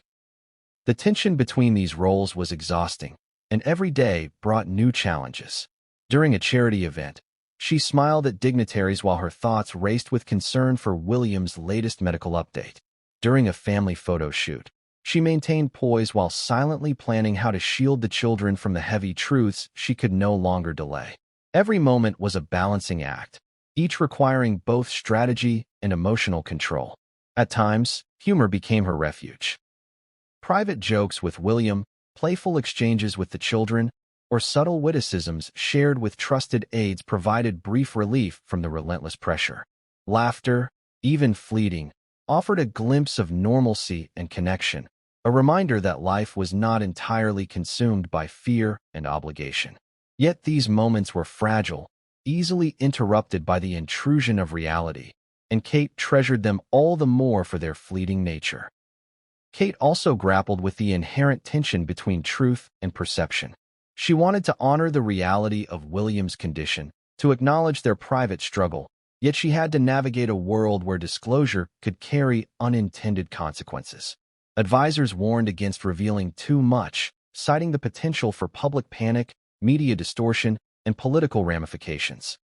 The tension between these roles was exhausting, and every day brought new challenges. During a charity event, she smiled at dignitaries while her thoughts raced with concern for William's latest medical update. During a family photo shoot, she maintained poise while silently planning how to shield the children from the heavy truths she could no longer delay. Every moment was a balancing act, each requiring both strategy and emotional control. At times, humor became her refuge. Private jokes with William, playful exchanges with the children, or subtle witticisms shared with trusted aides provided brief relief from the relentless pressure. Laughter, even fleeting, offered a glimpse of normalcy and connection, a reminder that life was not entirely consumed by fear and obligation. Yet these moments were fragile, easily interrupted by the intrusion of reality, and Kate treasured them all the more for their fleeting nature. Kate also grappled with the inherent tension between truth and perception. She wanted to honor the reality of William's condition, to acknowledge their private struggle, yet she had to navigate a world where disclosure could carry unintended consequences. Advisors warned against revealing too much, citing the potential for public panic, media distortion, and political ramifications.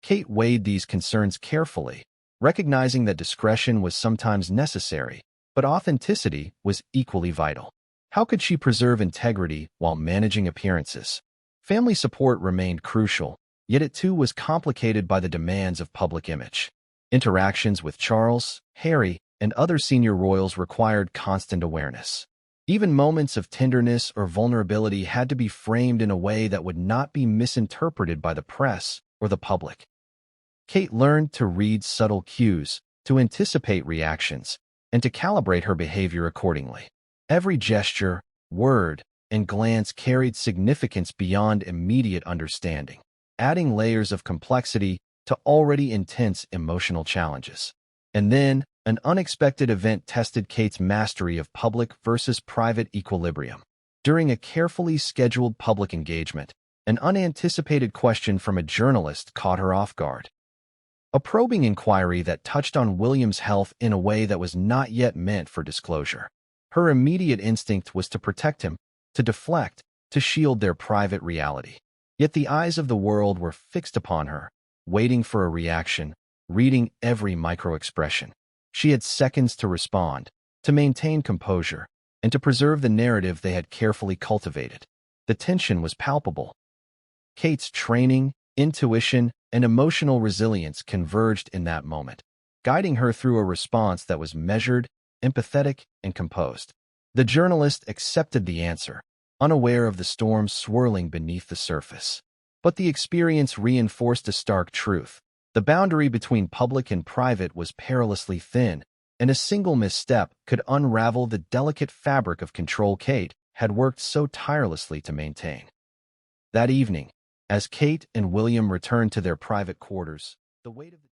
Kate weighed these concerns carefully, recognizing that discretion was sometimes necessary, but authenticity was equally vital. How could she preserve integrity while managing appearances? Family support remained crucial, yet it too was complicated by the demands of public image. Interactions with Charles, Harry, and other senior royals required constant awareness. Even moments of tenderness or vulnerability had to be framed in a way that would not be misinterpreted by the press or the public. Kate learned to read subtle cues, to anticipate reactions, and to calibrate her behavior accordingly. Every gesture, word, and glance carried significance beyond immediate understanding, adding layers of complexity to already intense emotional challenges. And then, an unexpected event tested Kate's mastery of public versus private equilibrium. During a carefully scheduled public engagement, an unanticipated question from a journalist caught her off guard. A probing inquiry that touched on William's health in a way that was not yet meant for disclosure. Her immediate instinct was to protect him, to deflect, to shield their private reality. Yet the eyes of the world were fixed upon her, waiting for a reaction, reading every micro-expression. She had seconds to respond, to maintain composure, and to preserve the narrative they had carefully cultivated. The tension was palpable. Kate's training, intuition, and emotional resilience converged in that moment, guiding her through a response that was measured, empathetic, and composed. The journalist accepted the answer, unaware of the storm swirling beneath the surface. But the experience reinforced a stark truth. The boundary between public and private was perilously thin, and a single misstep could unravel the delicate fabric of control Kate had worked so tirelessly to maintain. That evening, as Kate and William returned to their private quarters, the weight of